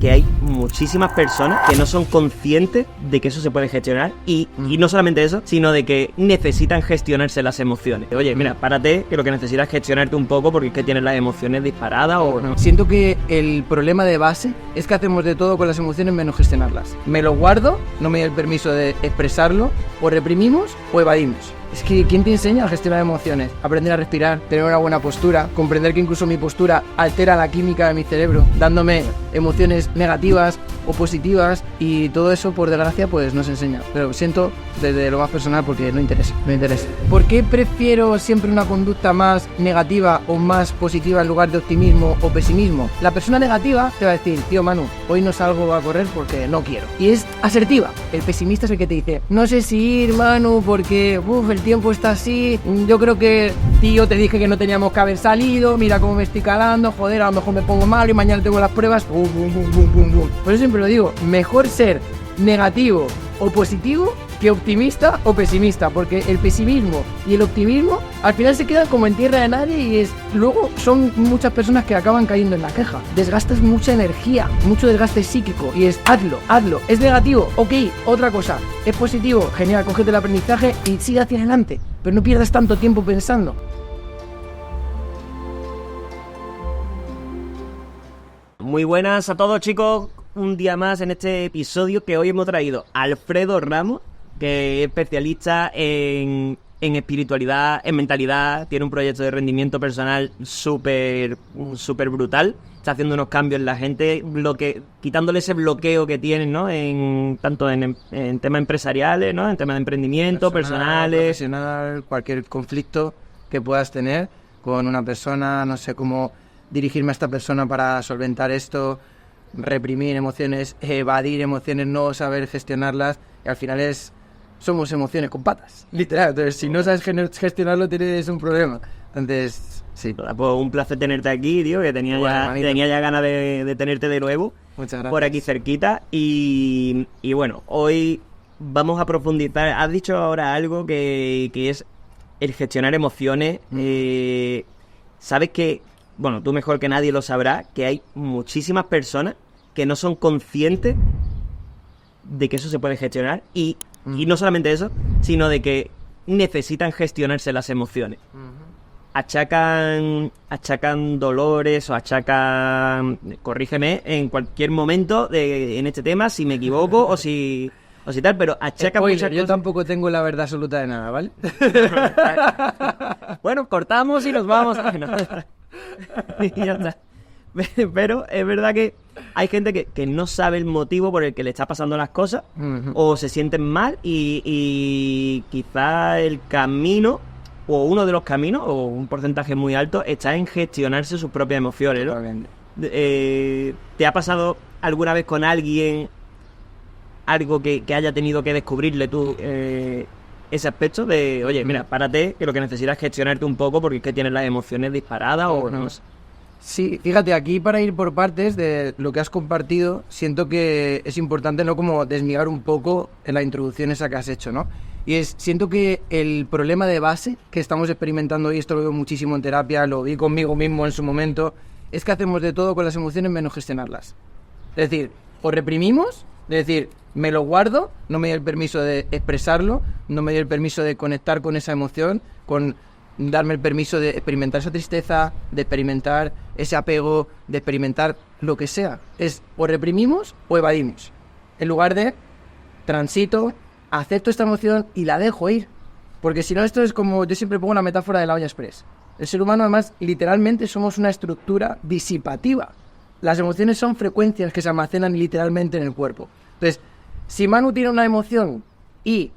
que hay muchísimas personas que no son conscientes de que eso se puede gestionar y no solamente eso, sino de que necesitan gestionarse las emociones. Oye, mira, párate, que lo que necesitas es gestionarte un poco porque es que tienes las emociones disparadas o no. Siento que el problema de base es que hacemos de todo con las emociones menos gestionarlas. Me lo guardo, no me doy el permiso de expresarlo, o reprimimos o evadimos. Es que ¿quién te enseña a gestionar emociones? Aprender a respirar, tener una buena postura, comprender que incluso mi postura altera la química de mi cerebro, dándome emociones negativas o positivas, y todo eso, por desgracia, pues no se enseña. Pero siento desde lo más personal porque no interesa. ¿Por qué prefiero siempre una conducta más negativa o más positiva en lugar de optimismo o pesimismo? La persona negativa te va a decir, tío Manu, hoy no salgo a correr porque no quiero. Y es asertiva. El pesimista es el que te dice, no sé si ir, Manu, porque el tiempo está así, yo creo que, tío, te dije que no teníamos que haber salido, mira cómo me estoy calando, joder, a lo mejor me pongo malo y mañana tengo las pruebas, Por eso siempre lo digo, mejor ser negativo o positivo que optimista o pesimista, porque el pesimismo y el optimismo al final se quedan como en tierra de nadie, y luego son muchas personas que acaban cayendo en la queja. Desgastas mucha energía, mucho desgaste psíquico, y es hazlo. Es negativo, ok, otra cosa. Es positivo, genial, cógete el aprendizaje y sigue hacia adelante, pero no pierdas tanto tiempo pensando. Muy buenas a todos, chicos. Un día más en este episodio que hoy hemos traído a Alfredo Ramos, que es especialista en espiritualidad, en mentalidad. Tiene un proyecto de rendimiento personal súper brutal. Está haciendo unos cambios en la gente, quitándole ese bloqueo que tienen, ¿no? Tanto en temas empresariales, ¿no? En temas de emprendimiento, personales. Profesional, cualquier conflicto que puedas tener con una persona, no sé cómo dirigirme a esta persona para solventar esto, reprimir emociones, evadir emociones, no saber gestionarlas, y al final somos emociones con patas, literal. Entonces, si no sabes gestionarlo, tienes un problema. Entonces, sí. Pues un placer tenerte aquí, tío, que tenía ya ganas de tenerte de nuevo. Muchas gracias. Por aquí cerquita. Y bueno, hoy vamos a profundizar. Has dicho ahora algo que es el gestionar emociones. Sabes que, bueno, tú mejor que nadie lo sabrás, que hay muchísimas personas que no son conscientes de que eso se puede gestionar y no solamente eso, sino de que necesitan gestionarse las emociones. Achacan dolores o corrígeme en cualquier momento en este tema si me equivoco o si tal, pero achacan muchas cosas. Yo tampoco tengo la verdad absoluta de nada, ¿vale? Bueno, cortamos y nos vamos. Y ya está. Pero es verdad que hay gente que no sabe el motivo por el que le está pasando las cosas, o se sienten mal, y quizá el camino, o uno de los caminos, o un porcentaje muy alto, está en gestionarse sus propias emociones, ¿no? ¿Te ha pasado alguna vez con alguien algo que haya tenido que descubrirle tú ese aspecto de, oye, mira, párate, que lo que necesitas es gestionarte un poco porque es que tienes las emociones disparadas o no sé? Sí, fíjate, aquí para ir por partes de lo que has compartido, siento que es importante, ¿no?, como desmigar un poco en la introducción esa que has hecho, ¿no? Y siento que el problema de base que estamos experimentando hoy, esto lo veo muchísimo en terapia, lo vi conmigo mismo en su momento, es que hacemos de todo con las emociones menos gestionarlas. Es decir, o reprimimos, es decir, me lo guardo, no me doy el permiso de expresarlo, no me doy el permiso de conectar con esa emoción, con darme el permiso de experimentar esa tristeza, de experimentar ese apego, de experimentar lo que sea. Es o reprimimos o evadimos. En lugar de transito, acepto esta emoción y la dejo ir. Porque si no, esto es como, yo siempre pongo una metáfora de la olla express. El ser humano, además, literalmente somos una estructura disipativa. Las emociones son frecuencias que se almacenan literalmente en el cuerpo. Entonces, si Manu tiene una emoción y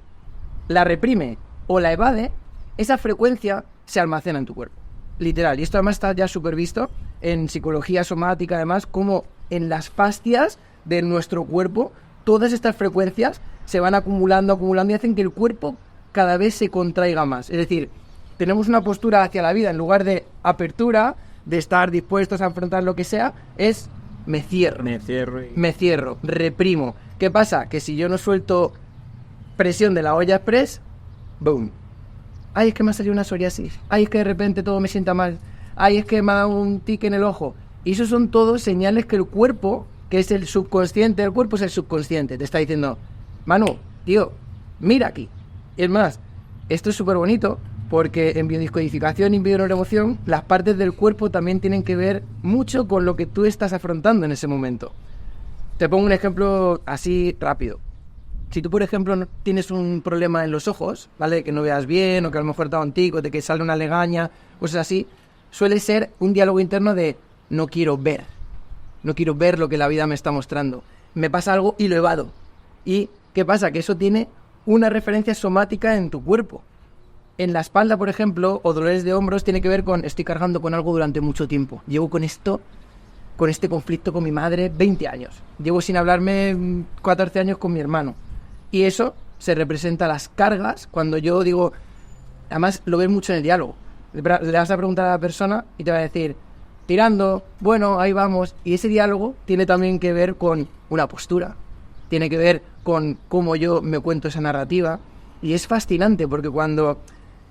la reprime o la evade, esa frecuencia se almacena en tu cuerpo, literal. Y esto además está ya súper visto en psicología somática, además, como en las fascias de nuestro cuerpo, todas estas frecuencias se van acumulando y hacen que el cuerpo cada vez se contraiga más. Es decir, tenemos una postura hacia la vida, en lugar de apertura, de estar dispuestos a afrontar lo que sea, es me cierro, reprimo. ¿Qué pasa? Que si yo no suelto presión de la olla express, boom. Ay, es que me ha salido una psoriasis. Ay, es que de repente todo me sienta mal. Ay, es que me ha dado un tic en el ojo. Y eso son todos señales que el cuerpo que es el subconsciente, el cuerpo es el subconsciente, te está diciendo, Manu, tío, mira aquí. Y es más, esto es súper bonito porque en biodescodificación y en bioneuroemoción las partes del cuerpo también tienen que ver mucho con lo que tú estás afrontando en ese momento. Te pongo un ejemplo así rápido. Si tú, por ejemplo, tienes un problema en los ojos, ¿vale? Que no veas bien, o que a lo mejor te da un tico, de que sale una legaña, cosas así, suele ser un diálogo interno de no quiero ver lo que la vida me está mostrando. Me pasa algo y lo evado. ¿Y qué pasa? Que eso tiene una referencia somática en tu cuerpo. En la espalda, por ejemplo, o dolores de hombros, tiene que ver con estoy cargando con algo durante mucho tiempo. Llevo con este conflicto con mi madre 20 años. Llevo sin hablarme 14 años con mi hermano. Y eso se representa las cargas cuando yo digo... Además, lo ves mucho en el diálogo. Le vas a preguntar a la persona y te va a decir, tirando, bueno, ahí vamos. Y ese diálogo tiene también que ver con una postura. Tiene que ver con cómo yo me cuento esa narrativa. Y es fascinante porque cuando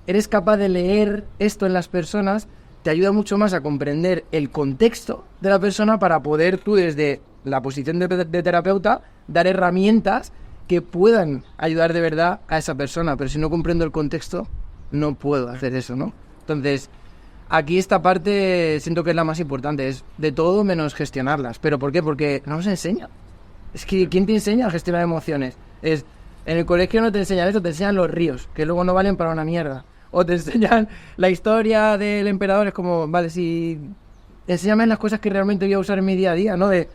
eres capaz de leer esto en las personas, te ayuda mucho más a comprender el contexto de la persona para poder tú, desde la posición de terapeuta, dar herramientas que puedan ayudar de verdad a esa persona. Pero si no comprendo el contexto, no puedo hacer eso, ¿no? Entonces, aquí esta parte siento que es la más importante. Es de todo menos gestionarlas. ¿Pero por qué? Porque no nos enseña. Es que ¿quién te enseña a gestionar emociones? En el colegio no te enseñan eso, te enseñan los ríos, que luego no valen para una mierda. O te enseñan la historia del emperador, es como, vale, si... Enséñame las cosas que realmente voy a usar en mi día a día, ¿no? De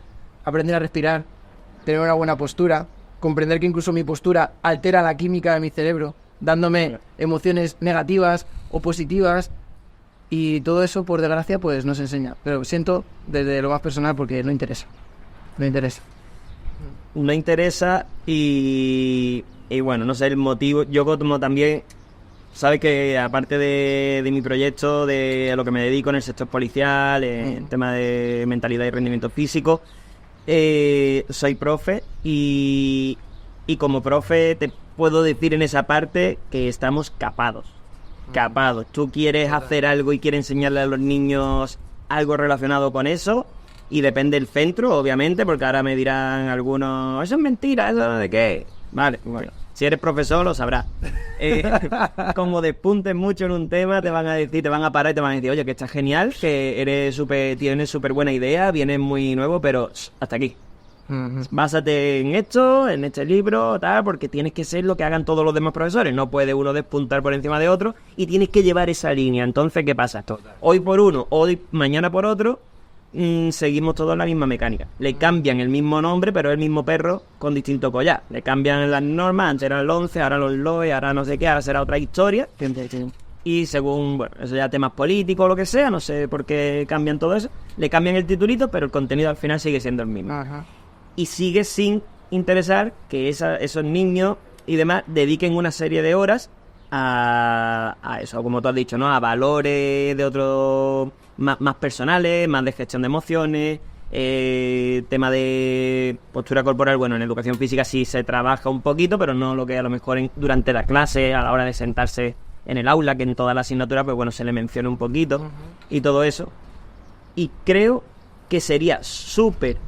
aprender a respirar, tener una buena postura, comprender que incluso mi postura altera la química de mi cerebro, dándome emociones negativas o positivas, y todo eso, por desgracia, pues no se enseña. Pero siento desde lo más personal porque no interesa. No interesa. No interesa y bueno, no sé el motivo. Yo como también, sabes que aparte de mi proyecto, de a lo que me dedico en el sector policial, en tema de mentalidad y rendimiento físico, soy profe y como profe te puedo decir en esa parte que estamos capados. Tú quieres hacer algo y quieres enseñarle a los niños algo relacionado con eso. Y depende del centro, obviamente, porque ahora me dirán algunos, eso es mentira, ¿eso de qué? Vale, bueno, si eres profesor lo sabrás. Como despuntes mucho en un tema, te van a decir, te van a parar y te van a decir, oye, que estás genial, que tienes súper buena idea, vienes muy nuevo, pero hasta aquí. Básate en esto, en este libro, tal, porque tienes que ser lo que hagan todos los demás profesores. No puede uno despuntar por encima de otro y tienes que llevar esa línea. Entonces, ¿qué pasa? Hoy por uno, mañana por otro, seguimos todos la misma mecánica. Le cambian el mismo nombre, pero el mismo perro con distinto collar. Le cambian las normas, antes era el 11, ahora los LOE, ahora no sé qué, ahora será otra historia. Y según, bueno, eso ya temas políticos o lo que sea, no sé por qué cambian todo eso. Le cambian el titulito, pero el contenido al final sigue siendo el mismo. Ajá. Y sigue sin interesar que esos niños y demás dediquen una serie de horas a eso, como tú has dicho, ¿no? A valores de otros más personales, más de gestión de emociones, tema de postura corporal. Bueno, en educación física sí se trabaja un poquito, pero no lo que a lo mejor durante la clase, a la hora de sentarse en el aula, que en toda la asignatura, pues bueno, se le menciona un poquito y todo eso. Y creo que sería súper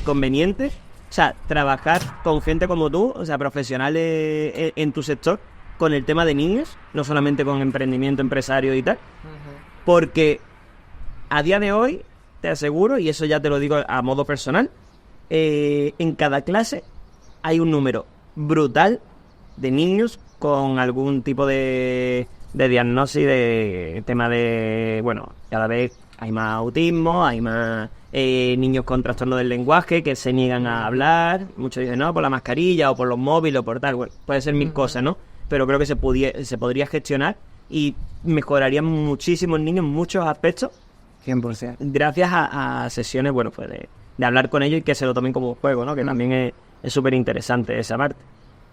conveniente, o sea, trabajar con gente como tú, o sea, profesionales en tu sector, con el tema de niños, no solamente con emprendimiento, empresario y tal, porque a día de hoy, te aseguro, y eso ya te lo digo a modo personal, en cada clase hay un número brutal de niños con algún tipo de diagnosis, de tema de, bueno, cada vez hay más autismo, hay más niños con trastorno del lenguaje que se niegan a hablar. Muchos dicen, no, por la mascarilla o por los móviles o por tal. Bueno, puede ser mil cosas, ¿no? Pero creo que se podría gestionar y mejorarían muchísimo en niños en muchos aspectos. 100%. Gracias a sesiones, bueno, pues de hablar con ellos y que se lo tomen como un juego, ¿no? Que también es súper interesante esa parte.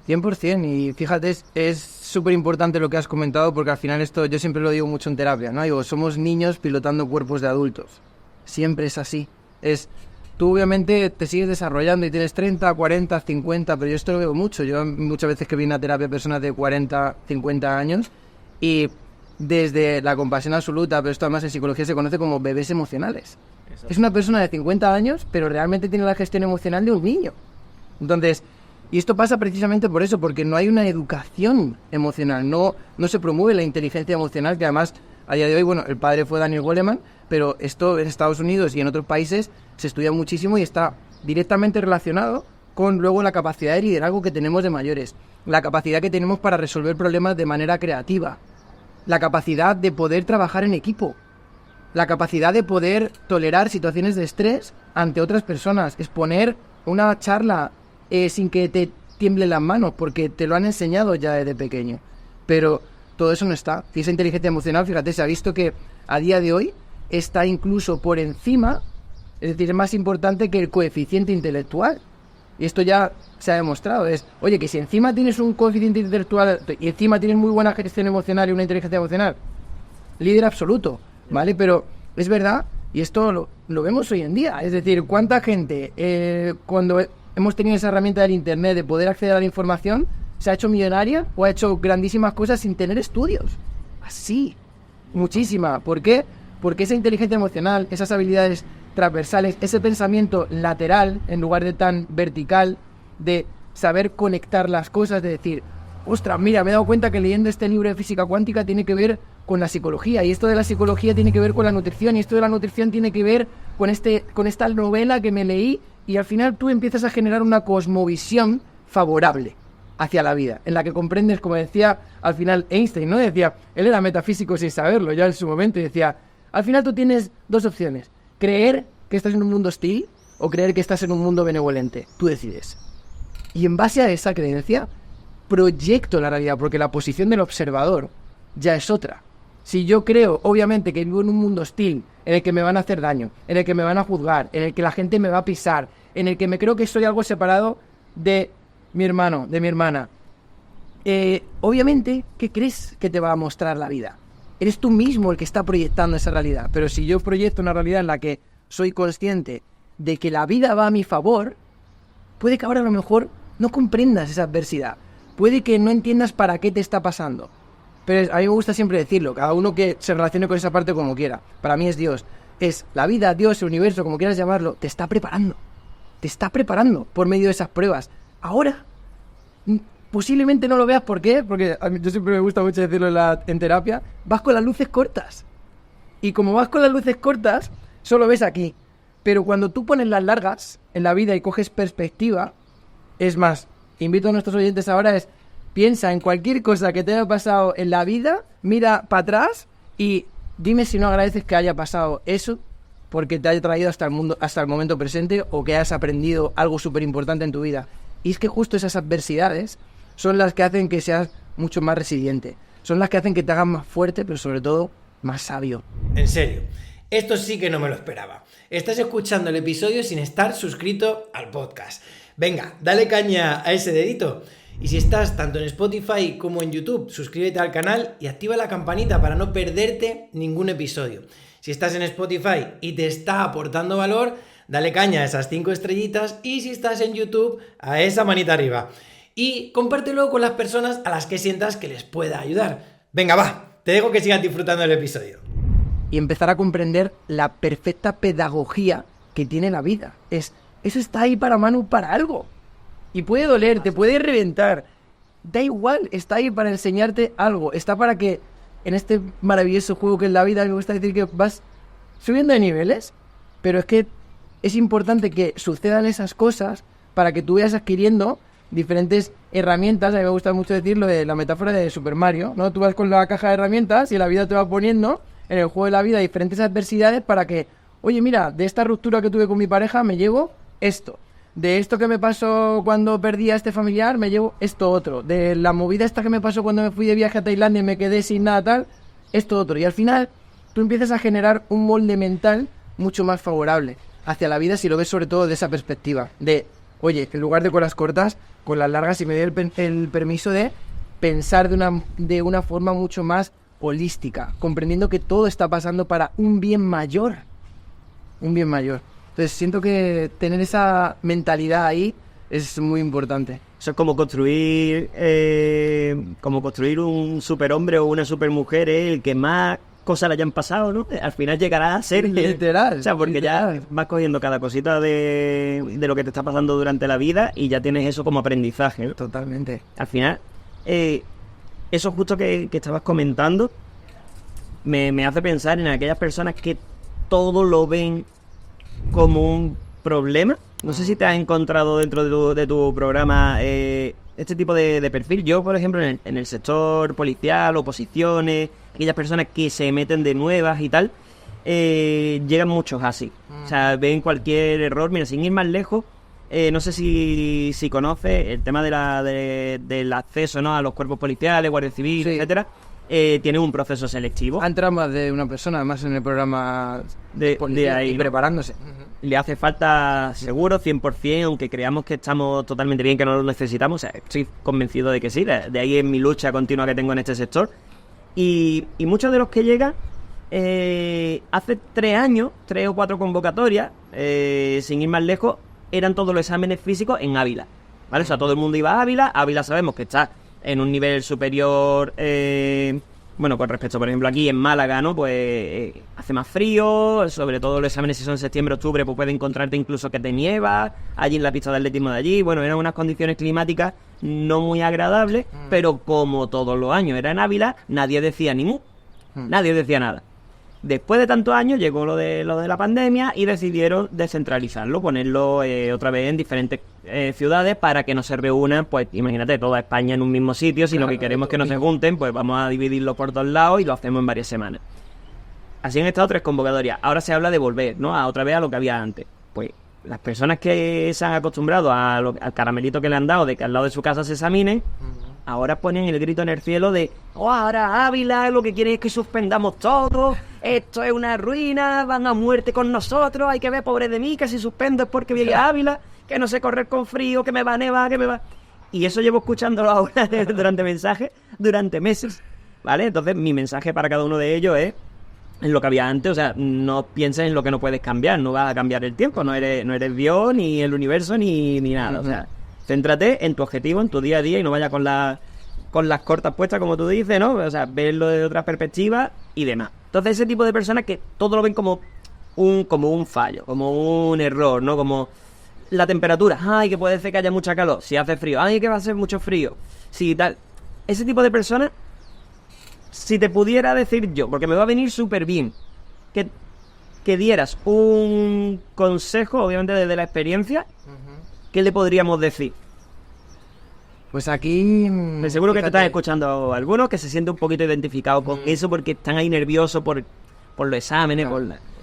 100%, y fíjate, es súper importante lo que has comentado, porque al final esto yo siempre lo digo mucho en terapia, ¿no? Digo, somos niños pilotando cuerpos de adultos. Siempre es así. Tú obviamente te sigues desarrollando y tienes 30, 40, 50, pero yo esto lo veo mucho. Yo muchas veces que vine a terapia personas de 40, 50 años y desde la compasión absoluta, pero esto además en psicología se conoce como bebés emocionales. Es una persona de 50 años, pero realmente tiene la gestión emocional de un niño. Entonces, y esto pasa precisamente por eso, porque no hay una educación emocional, no se promueve la inteligencia emocional, que además, a día de hoy, bueno, el padre fue Daniel Goleman, pero esto en Estados Unidos y en otros países se estudia muchísimo y está directamente relacionado con luego la capacidad de liderazgo que tenemos de mayores, la capacidad que tenemos para resolver problemas de manera creativa, la capacidad de poder trabajar en equipo, la capacidad de poder tolerar situaciones de estrés ante otras personas, exponer una charla sin que te tiemblen las manos, porque te lo han enseñado ya desde pequeño. Pero todo eso no está. Y esa inteligencia emocional, fíjate, se ha visto que a día de hoy está incluso por encima, es decir, es más importante que el coeficiente intelectual. Y esto ya se ha demostrado. Es, oye, que si encima tienes un coeficiente intelectual y encima tienes muy buena gestión emocional y una inteligencia emocional, líder absoluto, ¿vale? Pero es verdad, y esto lo vemos hoy en día. Es decir, ¿cuánta gente, cuando hemos tenido esa herramienta del Internet de poder acceder a la información, se ha hecho millonaria o ha hecho grandísimas cosas sin tener estudios? Así, muchísima. ¿Por qué? Porque esa inteligencia emocional, esas habilidades transversales, ese pensamiento lateral en lugar de tan vertical, de saber conectar las cosas, de decir, ostras, mira, me he dado cuenta que leyendo este libro de física cuántica tiene que ver con la psicología, y esto de la psicología tiene que ver con la nutrición, y esto de la nutrición tiene que ver con esta novela que me leí, y al final tú empiezas a generar una cosmovisión favorable hacia la vida, en la que comprendes, como decía al final Einstein, ¿no? Decía, él era metafísico sin saberlo ya en su momento, y decía, al final tú tienes dos opciones: creer que estás en un mundo hostil o creer que estás en un mundo benevolente. Tú decides. Y en base a esa creencia, proyecto la realidad, porque la posición del observador ya es otra. Si yo creo, obviamente, que vivo en un mundo hostil, en el que me van a hacer daño, en el que me van a juzgar, en el que la gente me va a pisar, en el que me creo que soy algo separado de mi hermano, de mi hermana, obviamente, ¿qué crees que te va a mostrar la vida? Eres tú mismo el que está proyectando esa realidad. Pero si yo proyecto una realidad en la que soy consciente de que la vida va a mi favor, puede que ahora a lo mejor no comprendas esa adversidad. Puede que no entiendas para qué te está pasando. Pero a mí me gusta siempre decirlo, cada uno que se relacione con esa parte como quiera. Para mí es Dios. Es la vida, Dios, el universo, como quieras llamarlo, te está preparando. Te está preparando por medio de esas pruebas. Ahora, posiblemente no lo veas. ¿Por qué? Porque a mí, yo siempre me gusta mucho decirlo en terapia, vas con las luces cortas. Y como vas con las luces cortas, solo ves aquí. Pero cuando tú pones las largas en la vida y coges perspectiva, es más, invito a nuestros oyentes ahora, piensa en cualquier cosa que te haya pasado en la vida, mira para atrás y dime si no agradeces que haya pasado eso, porque te haya traído hasta el momento presente, o que hayas aprendido algo súper importante en tu vida. Y es que justo esas adversidades son las que hacen que seas mucho más resiliente, son las que hacen que te hagan más fuerte, pero sobre todo más sabio. En serio, esto sí que no me lo esperaba. Estás escuchando el episodio sin estar suscrito al podcast. Venga, dale caña a ese dedito. Y si estás tanto en Spotify como en YouTube, suscríbete al canal y activa la campanita para no perderte ningún episodio. Si estás en Spotify y te está aportando valor, dale caña a esas 5 estrellitas, y si estás en YouTube, a esa manita arriba. Y compártelo con las personas a las que sientas que les pueda ayudar. Venga, va, te dejo que sigas disfrutando del episodio. Y empezar a comprender la perfecta pedagogía que tiene la vida. Eso está ahí para Manu para algo. Y puede doler, te puede reventar. Da igual, está ahí para enseñarte algo. Está para que en este maravilloso juego que es la vida, me gusta decir que vas subiendo de niveles, pero es que es importante que sucedan esas cosas para que tú vayas adquiriendo diferentes herramientas. A mí me gusta mucho decirlo de la metáfora de Super Mario, ¿no? Tú vas con la caja de herramientas y la vida te va poniendo en el juego de la vida diferentes adversidades para que, oye, mira, de esta ruptura que tuve con mi pareja me llevo esto. De esto que me pasó cuando perdí a este familiar, me llevo esto otro. De la movida esta que me pasó cuando me fui de viaje a Tailandia y me quedé sin nada tal, esto otro. Y al final, tú empiezas a generar un molde mental mucho más favorable hacia la vida, si lo ves sobre todo de esa perspectiva. De, oye, en lugar de con las cortas, con las largas, y me doy el permiso de pensar de una forma mucho más holística, comprendiendo que todo está pasando para un bien mayor. Un bien mayor. Entonces siento que tener esa mentalidad ahí es muy importante. Eso es como construir un superhombre o una supermujer, el que más cosas le hayan pasado, ¿no? Al final llegará a ser literal. O sea, porque literal. ya vas cogiendo cada cosita de lo que te está pasando durante la vida y ya tienes eso como aprendizaje, ¿no? Totalmente. Al final, eso justo que estabas comentando me hace pensar en aquellas personas que todo lo ven como un problema. No sé si te has encontrado dentro de tu programa este tipo de perfil. Yo, por ejemplo, en el sector policial, oposiciones, aquellas personas que se meten de nuevas y tal, llegan muchos así. O sea, ven cualquier error. Mira, sin ir más lejos, no sé si conoces el tema del acceso, ¿no?, a los cuerpos policiales, Guardia Civil, Sí. etcétera. Tiene un proceso selectivo. Ha entrado más de una persona, además, en el programa De ahí, y ¿no? preparándose. Le hace falta seguro 100%, aunque creamos que estamos totalmente bien, que no lo necesitamos. O sea, estoy convencido de que sí. De ahí es mi lucha continua que tengo en este sector. Y muchos de los que llegan hace 3 años, 3 o 4 convocatorias, sin ir más lejos, eran todos los exámenes físicos en Ávila, ¿vale? O sea, todo el mundo iba a Ávila. Ávila sabemos que está en un nivel superior, bueno, con respecto, por ejemplo, aquí en Málaga, ¿no? Pues hace más frío, sobre todo los exámenes si son septiembre, octubre, pues puedes encontrarte incluso que te nieva, allí en la pista de atletismo de allí. Bueno, eran unas condiciones climáticas no muy agradables, pero como todos los años era en Ávila, nadie decía ni mu, nadie decía nada. Después de tantos años llegó lo de la pandemia y decidieron descentralizarlo, ponerlo otra vez en diferentes ciudades para que no se reúnan, pues imagínate, toda España en un mismo sitio. Si lo que queremos es que no se junten, pues vamos a dividirlo por 2 lados y lo hacemos en varias semanas. Así han estado 3 convocatorias. Ahora se habla de volver, ¿no?, a otra vez a lo que había antes. Pues las personas que se han acostumbrado al caramelito que le han dado de que al lado de su casa se examinen, ahora ponen el grito en el cielo de ahora Ávila lo que quiere es que suspendamos todo, esto es una ruina, van a muerte con nosotros, hay que ver, pobre de mí, que si suspendo es porque viene a Ávila, que no sé correr con frío, que me va a nevar, que me va... Y eso llevo escuchándolo ahora durante mensajes, durante meses, ¿vale? Entonces mi mensaje para cada uno de ellos es en lo que había antes. O sea, no pienses en lo que no puedes cambiar, no vas a cambiar el tiempo, no eres Dios, ni el universo, ni nada. O sea, céntrate en tu objetivo, en tu día a día y no vayas con las cortas puestas, como tú dices, ¿no? O sea, verlo de otra perspectiva y demás. Entonces, ese tipo de personas que todo lo ven como un fallo, como un error, ¿no? Como la temperatura. Ay, que puede ser que haya mucha calor. Si hace frío. Ay, que va a ser mucho frío. Si tal. Ese tipo de personas, si te pudiera decir yo, porque me va a venir súper bien, que dieras un consejo, obviamente desde la experiencia, ¿qué le podríamos decir? Pues aquí... Me seguro que te fíjate, estás escuchando algunos que se siente un poquito identificado con eso porque están ahí nerviosos por los exámenes,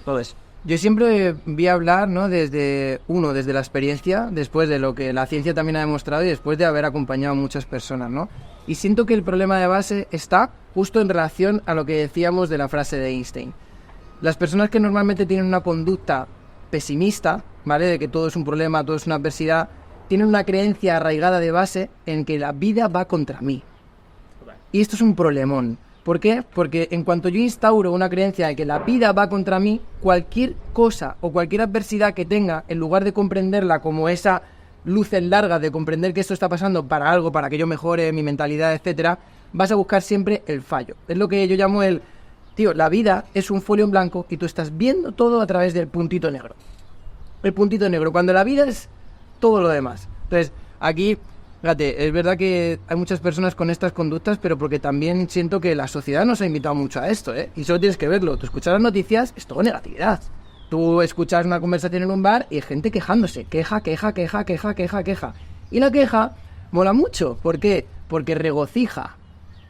todo eso. Yo siempre vi hablar, ¿no?, desde la experiencia, después de lo que la ciencia también ha demostrado y después de haber acompañado a muchas personas, ¿no? Y siento que el problema de base está justo en relación a lo que decíamos de la frase de Einstein. Las personas que normalmente tienen una conducta pesimista, ¿vale?, de que todo es un problema, todo es una adversidad, tienen una creencia arraigada de base en que la vida va contra mí. Y esto es un problemón. ¿Por qué? Porque en cuanto yo instauro una creencia de que la vida va contra mí, cualquier cosa o cualquier adversidad que tenga, en lugar de comprenderla como esa luz en larga de comprender que esto está pasando para algo, para que yo mejore mi mentalidad, etcétera, vas a buscar siempre el fallo. Es lo que yo llamo la vida es un folio en blanco y tú estás viendo todo a través del puntito negro. El puntito negro, cuando la vida es todo lo demás. Entonces, aquí, fíjate, es verdad que hay muchas personas con estas conductas, pero porque también siento que la sociedad nos ha invitado mucho a esto, ¿eh? Y solo tienes que verlo. Tú escuchas las noticias, es todo negatividad. Tú escuchas una conversación en un bar y hay gente quejándose. Queja. Y la queja mola mucho. ¿Por qué? Porque regocija.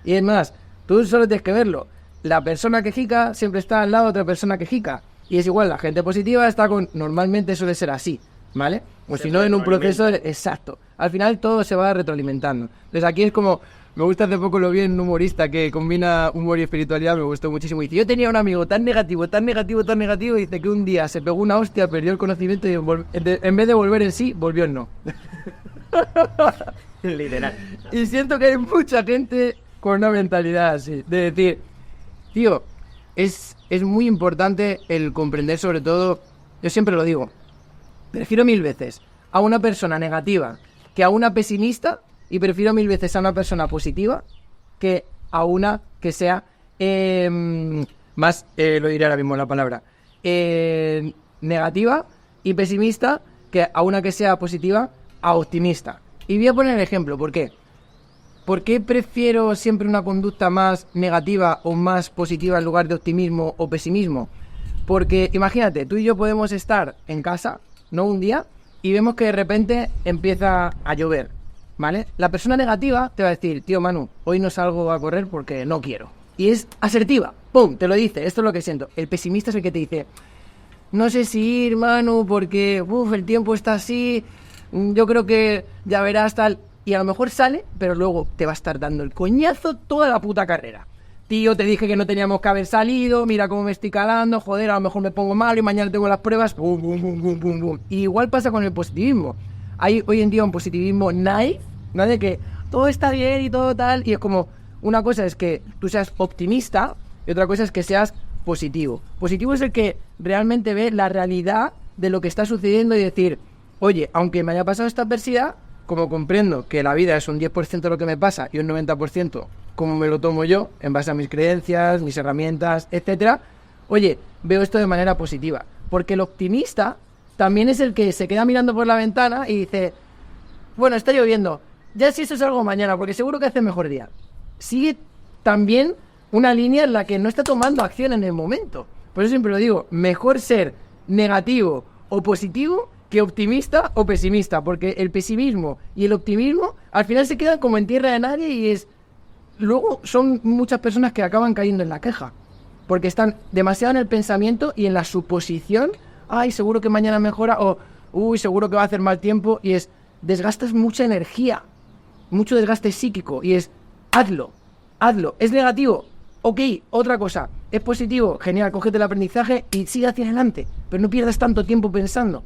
Y es más, tú solo tienes que verlo. La persona quejica siempre está al lado de otra persona quejica. Y es igual, la gente positiva está con... Normalmente suele ser así, ¿vale? O si no, en un proceso... Exacto. Al final todo se va retroalimentando. Entonces aquí es como... Me gusta, hace poco lo vi en un humorista que combina humor y espiritualidad, me gustó muchísimo. Y dice, yo tenía un amigo tan negativo, y dice que un día se pegó una hostia, perdió el conocimiento y en vez de volver en sí, volvió en no. Literal. Y siento que hay mucha gente con una mentalidad así, de decir, tío, es muy importante el comprender, sobre todo, yo siempre lo digo, prefiero 1000 veces a una persona negativa que a una pesimista, y prefiero 1000 veces a una persona positiva que a una que sea más, lo diré ahora mismo la palabra, negativa y pesimista, que a una que sea positiva, a optimista. Y voy a poner el ejemplo, ¿por qué? ¿Por qué prefiero siempre una conducta más negativa o más positiva en lugar de optimismo o pesimismo? Porque imagínate, tú y yo podemos estar en casa, no un día, y vemos que de repente empieza a llover, ¿vale? La persona negativa te va a decir, tío Manu, hoy no salgo a correr porque no quiero. Y es asertiva, ¡pum!, te lo dice, esto es lo que siento. El pesimista es el que te dice, no sé si ir, Manu, porque el tiempo está así, yo creo que ya verás tal... Y a lo mejor sale, pero luego te va a estar dando el coñazo toda la puta carrera. Tío, te dije que no teníamos que haber salido, mira cómo me estoy calando, joder, a lo mejor me pongo mal y mañana tengo las pruebas, bum, bum, bum, bum, bum, bum. Y igual pasa con el positivismo. Hay hoy en día un positivismo naive, ¿no? De que todo está bien y todo tal, y es como, una cosa es que tú seas optimista y otra cosa es que seas positivo. Positivo es el que realmente ve la realidad de lo que está sucediendo y decir, oye, aunque me haya pasado esta adversidad, como comprendo que la vida es un 10% lo que me pasa y un 90% como me lo tomo yo, en base a mis creencias, mis herramientas, etcétera, oye, veo esto de manera positiva. Porque el optimista también es el que se queda mirando por la ventana y dice, bueno, está lloviendo, ya si eso es algo mañana, porque seguro que hace mejor día. Sigue también una línea en la que no está tomando acción en el momento. Por eso siempre lo digo, mejor ser negativo o positivo que optimista o pesimista, porque el pesimismo y el optimismo al final se quedan como en tierra de nadie y es... Luego son muchas personas que acaban cayendo en la queja, porque están demasiado en el pensamiento y en la suposición, ay, seguro que mañana mejora, o uy, seguro que va a hacer mal tiempo, y es, desgastas mucha energía, mucho desgaste psíquico, y es, hazlo, es negativo, ok, otra cosa, es positivo, genial, cógete el aprendizaje y sigue hacia adelante, pero no pierdas tanto tiempo pensando.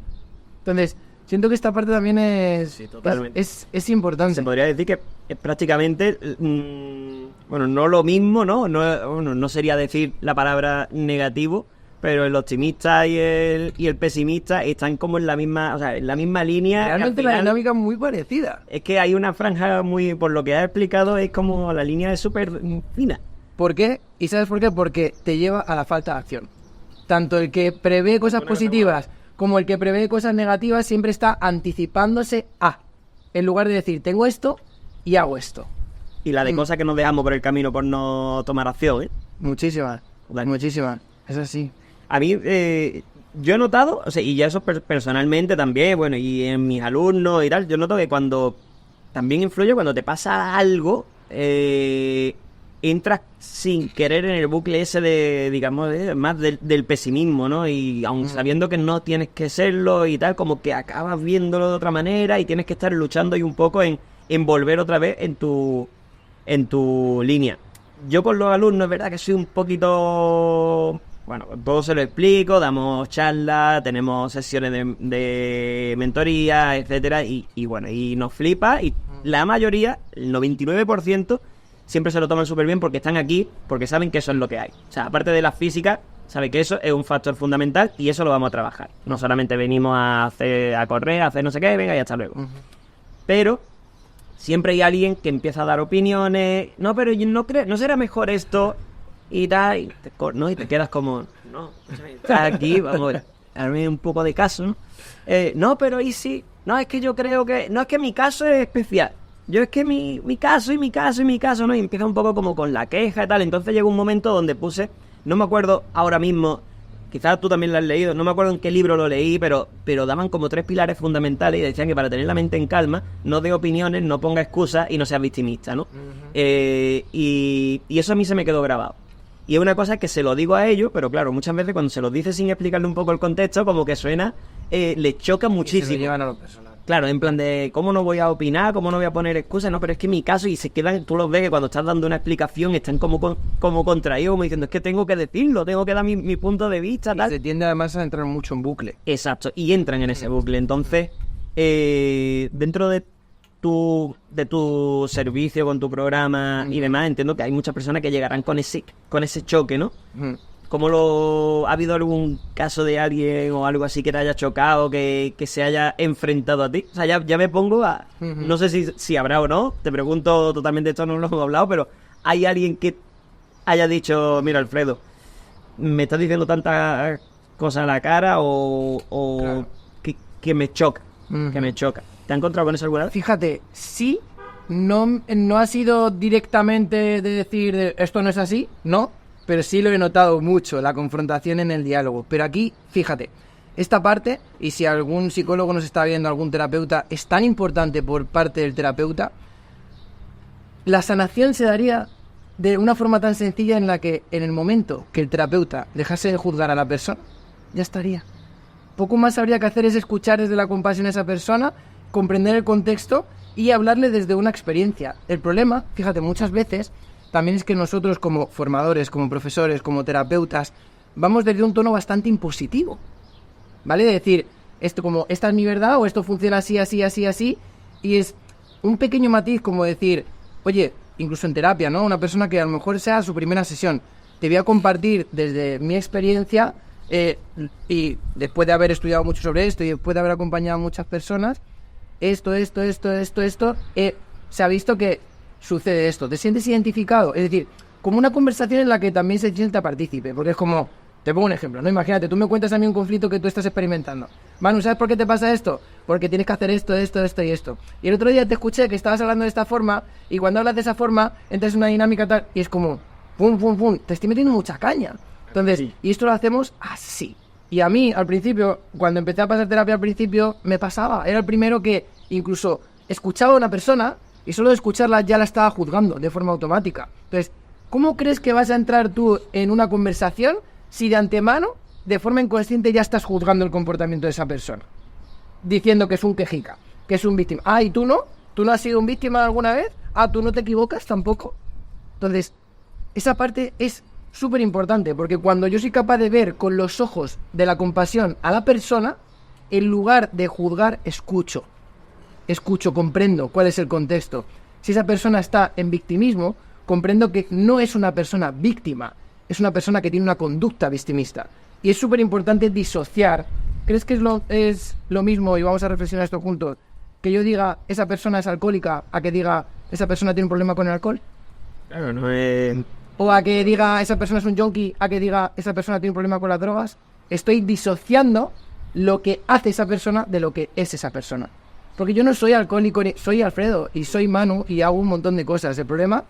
Entonces, siento que esta parte también es importante. Se podría decir que es prácticamente, bueno, no lo mismo, ¿no? No sería decir la palabra negativo, pero el optimista y el pesimista están como en la misma, o sea, en la misma línea. Realmente la dinámica es muy parecida. Es que hay una franja muy, por lo que has explicado, es como la línea es súper fina. ¿Por qué? ¿Y sabes por qué? Porque te lleva a la falta de acción. Tanto el que prevé cosas positivas como el que prevé cosas negativas siempre está anticipándose a, en lugar de decir, tengo esto y hago esto. Y la de cosas que nos dejamos por el camino por no tomar acción, ¿eh? Muchísimas, es así. A mí, yo he notado, o sea, y ya eso personalmente también, bueno, y en mis alumnos y tal, yo noto que cuando también influye cuando te pasa algo, entras sin querer en el bucle ese de, digamos, más del pesimismo, ¿no? Y aun sabiendo que no tienes que serlo y tal, como que acabas viéndolo de otra manera y tienes que estar luchando ahí un poco en volver otra vez en tu línea. Yo con los alumnos es verdad que soy un poquito... Bueno, todo se lo explico, damos charlas, tenemos sesiones de mentoría, etcétera, y bueno, y nos flipa, y la mayoría, el 99%, siempre se lo toman súper bien porque están aquí, porque saben que eso es lo que hay. O sea, aparte de la física, saben que eso es un factor fundamental y eso lo vamos a trabajar. No solamente venimos a correr, a hacer no sé qué, venga y hasta luego. Pero siempre hay alguien que empieza a dar opiniones, no, pero yo no creo, ¿no será mejor esto? Y tal, y te quedas como, no, aquí, vamos a darme un poco de caso, ¿no? No, pero ahí sí, no, es que yo creo que, no, es que mi caso es especial. Yo es que mi caso, ¿no? Y empieza un poco como con la queja y tal. Entonces llegó un momento donde puse, no me acuerdo ahora mismo, quizás tú también lo has leído, no me acuerdo en qué libro lo leí, pero daban como 3 pilares fundamentales y decían que para tener la mente en calma, no dé opiniones, no ponga excusas y no seas victimista, ¿no? Y eso a mí se me quedó grabado. Y es una cosa que se lo digo a ellos, pero claro, muchas veces cuando se lo dice sin explicarle un poco el contexto, como que suena, le choca muchísimo. Y se lo llevan a lo personal. Claro, en plan de cómo no voy a opinar, cómo no voy a poner excusas, no, pero es que en mi caso, y se quedan, tú los ves que cuando estás dando una explicación están como contraídos, como diciendo, es que tengo que decirlo, tengo que dar mi punto de vista, tal. Y se tiende además a entrar mucho en bucle. Exacto, y entran en ese bucle. Entonces, dentro de tu servicio, con tu programa y demás, entiendo que hay muchas personas que llegarán con ese choque, ¿no? ¿Ha habido algún caso de alguien o algo así que te haya chocado, que se haya enfrentado a ti? O sea, ya me pongo a... No sé si habrá o no, te pregunto totalmente, esto no lo hemos hablado, pero ¿hay alguien que haya dicho, mira, Alfredo, me estás diciendo tantas cosas a la cara o Claro. que me choca, Ujú. que me choca. ¿Te has encontrado con eso alguna vez? Fíjate, sí, no ha sido directamente de decir esto no es así, no, pero sí lo he notado mucho, la confrontación en el diálogo. Pero aquí, fíjate, esta parte, y si algún psicólogo nos está viendo, algún terapeuta, es tan importante por parte del terapeuta, la sanación se daría de una forma tan sencilla en la que en el momento que el terapeuta dejase de juzgar a la persona, ya estaría. Poco más habría que hacer es escuchar desde la compasión a esa persona, comprender el contexto y hablarle desde una experiencia. El problema, fíjate, muchas veces también es que nosotros como formadores, como profesores, como terapeutas, vamos desde un tono bastante impositivo, ¿vale? De decir, esto como, esta es mi verdad o esto funciona así, así, así, así, y es un pequeño matiz como decir, oye, incluso en terapia, ¿no? Una persona que a lo mejor sea su primera sesión, te voy a compartir desde mi experiencia y después de haber estudiado mucho sobre esto y después de haber acompañado a muchas personas, esto, se ha visto que sucede esto. ¿Te sientes identificado? Es decir, como una conversación en la que también se sienta partícipe, porque es como, te pongo un ejemplo, ¿no? Imagínate, tú me cuentas a mí un conflicto que tú estás experimentando. Manu, ¿sabes por qué te pasa esto? Porque tienes que hacer esto y esto. Y el otro día te escuché que estabas hablando de esta forma y cuando hablas de esa forma entras en una dinámica tal y es como, pum, pum, pum, te estoy metiendo mucha caña. Entonces, Sí. y esto lo hacemos así. Y a mí, al principio, cuando empecé a pasar terapia al principio, me pasaba. Era el primero que incluso escuchaba a una persona y solo de escucharla ya la estaba juzgando de forma automática. Entonces, ¿cómo crees que vas a entrar tú en una conversación si de antemano, de forma inconsciente, ya estás juzgando el comportamiento de esa persona? Diciendo que es un quejica, que es un víctima. Ah, ¿y tú no? ¿Tú no has sido un víctima alguna vez? Ah, ¿tú no te equivocas tampoco? Entonces, esa parte es súper importante, porque cuando yo soy capaz de ver con los ojos de la compasión a la persona, en lugar de juzgar, escucho, comprendo cuál es el contexto. Si esa persona está en victimismo, comprendo que no es una persona víctima, es una persona que tiene una conducta victimista. Y es súper importante disociar. ¿Crees que es lo mismo, y vamos a reflexionar esto juntos, que yo diga esa persona es alcohólica a que diga esa persona tiene un problema con el alcohol? Claro, no es... O a que diga esa persona es un junkie, a que diga esa persona tiene un problema con las drogas. Estoy disociando lo que hace esa persona de lo que es esa persona. Porque yo no soy alcohólico, soy Alfredo y soy Manu y hago un montón de cosas. El problema,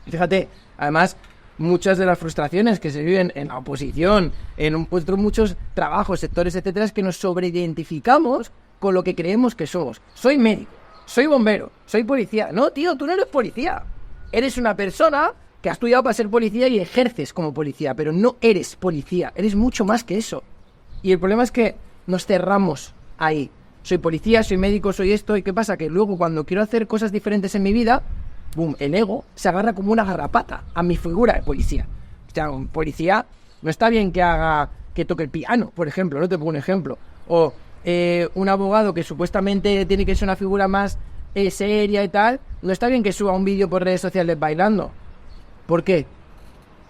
fíjate, además, muchas de las frustraciones que se viven en la oposición, en muchos trabajos, sectores, etcétera, es que nos sobreidentificamos con lo que creemos que somos. Soy médico, soy bombero, soy policía. No, tío, tú no eres policía. Eres una persona que ha estudiado para ser policía y ejerces como policía, pero no eres policía, eres mucho más que eso. Y el problema es que nos cerramos ahí. Soy policía, soy médico, soy esto, ¿y qué pasa? Que luego cuando quiero hacer cosas diferentes en mi vida, boom, el ego se agarra como una garrapata a mi figura de policía. O sea, un policía no está bien que toque el piano, por ejemplo, no te pongo un ejemplo. O un abogado que supuestamente tiene que ser una figura más seria y tal, no está bien que suba un vídeo por redes sociales bailando. ¿Por qué?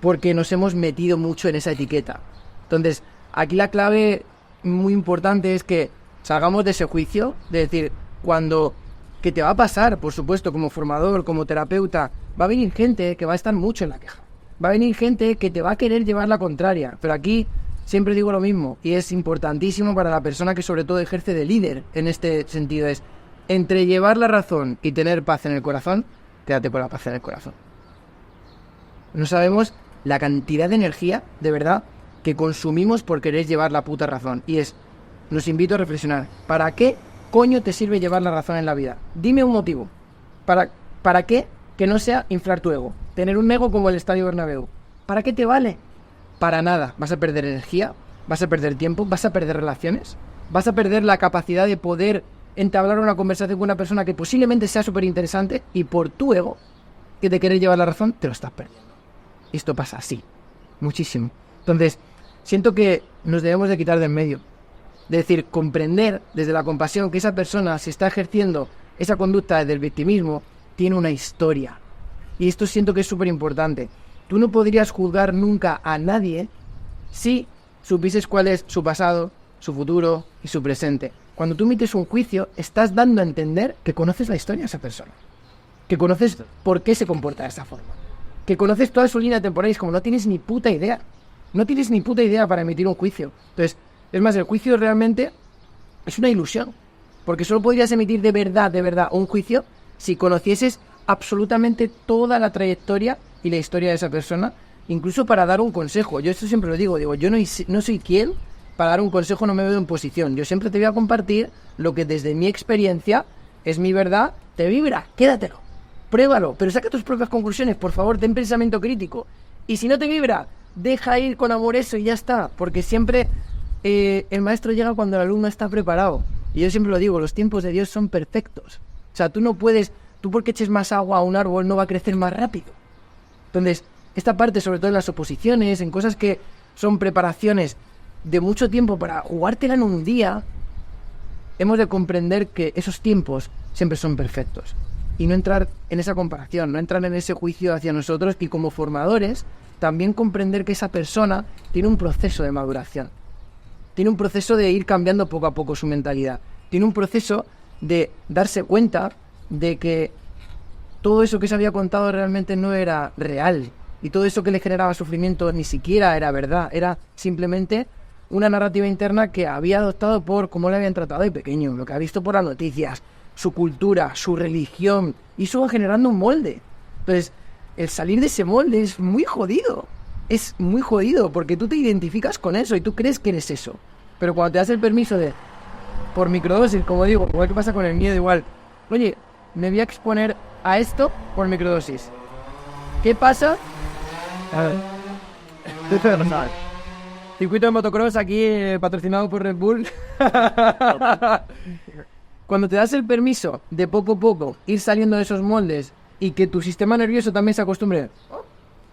Porque nos hemos metido mucho en esa etiqueta. Entonces, aquí la clave muy importante es que salgamos de ese juicio, de decir, que te va a pasar, por supuesto, como formador, como terapeuta, va a venir gente que va a estar mucho en la queja. Va a venir gente que te va a querer llevar la contraria. Pero aquí siempre digo lo mismo, y es importantísimo para la persona que sobre todo ejerce de líder en este sentido, es entre llevar la razón y tener paz en el corazón, quédate con la paz en el corazón. No sabemos la cantidad de energía, de verdad, que consumimos por querer llevar la puta razón. Y nos invito a reflexionar. ¿Para qué coño te sirve llevar la razón en la vida? Dime un motivo. ¿Para qué que no sea inflar tu ego? Tener un ego como el Estadio Bernabéu. ¿Para qué te vale? Para nada. Vas a perder energía, vas a perder tiempo, vas a perder relaciones, vas a perder la capacidad de poder entablar una conversación con una persona que posiblemente sea súper interesante y por tu ego, que te quieres llevar la razón, te lo estás perdiendo. Esto pasa así, muchísimo. Entonces, siento que nos debemos de quitar del medio. De decir, comprender desde la compasión que esa persona, si está ejerciendo esa conducta del victimismo, tiene una historia. Y esto siento que es súper importante. Tú no podrías juzgar nunca a nadie si supieses cuál es su pasado, su futuro y su presente. Cuando tú emites un juicio, estás dando a entender que conoces la historia de esa persona. Que conoces por qué se comporta de esa forma. Que conoces toda su línea temporal y es como no tienes ni puta idea. no tienes ni puta idea para emitir un juicio. Entonces, es más, el juicio realmente es una ilusión, porque solo podrías emitir de verdad, un juicio si conocieses absolutamente toda la trayectoria y la historia de esa persona, incluso para dar un consejo. Yo esto siempre lo digo, yo no soy quien para dar un consejo, no me veo en posición. Yo siempre te voy a compartir lo que desde mi experiencia es mi verdad, te vibra, quédatelo, pruébalo, pero saca tus propias conclusiones, por favor, ten pensamiento crítico. Y si no te vibra, deja ir con amor eso y ya está, porque siempre el maestro llega cuando el alumno está preparado. Y yo siempre lo digo, los tiempos de Dios son perfectos. O sea, tú porque eches más agua a un árbol no va a crecer más rápido. Entonces, esta parte, sobre todo en las oposiciones, en cosas que son preparaciones de mucho tiempo para jugártela en un día, hemos de comprender que esos tiempos siempre son perfectos. Y no entrar en esa comparación, no entrar en ese juicio hacia nosotros, y como formadores también comprender que esa persona tiene un proceso de maduración. Tiene un proceso de ir cambiando poco a poco su mentalidad. Tiene un proceso de darse cuenta de que todo eso que se había contado realmente no era real. Y todo eso que le generaba sufrimiento ni siquiera era verdad. Era simplemente una narrativa interna que había adoptado por cómo le habían tratado de pequeño, lo que ha visto por las noticias, su cultura, su religión. Y eso va generando un molde. Entonces, el salir de ese molde es muy jodido. Es muy jodido porque tú te identificas con eso y tú crees que eres eso. Pero cuando te das el permiso de, por microdosis, como digo, igual que pasa con el miedo, igual, oye, me voy a exponer a esto por microdosis. ¿Qué pasa? A ver. Circuito de motocross aquí, patrocinado por Red Bull. Cuando te das el permiso de poco a poco ir saliendo de esos moldes y que tu sistema nervioso también se acostumbre,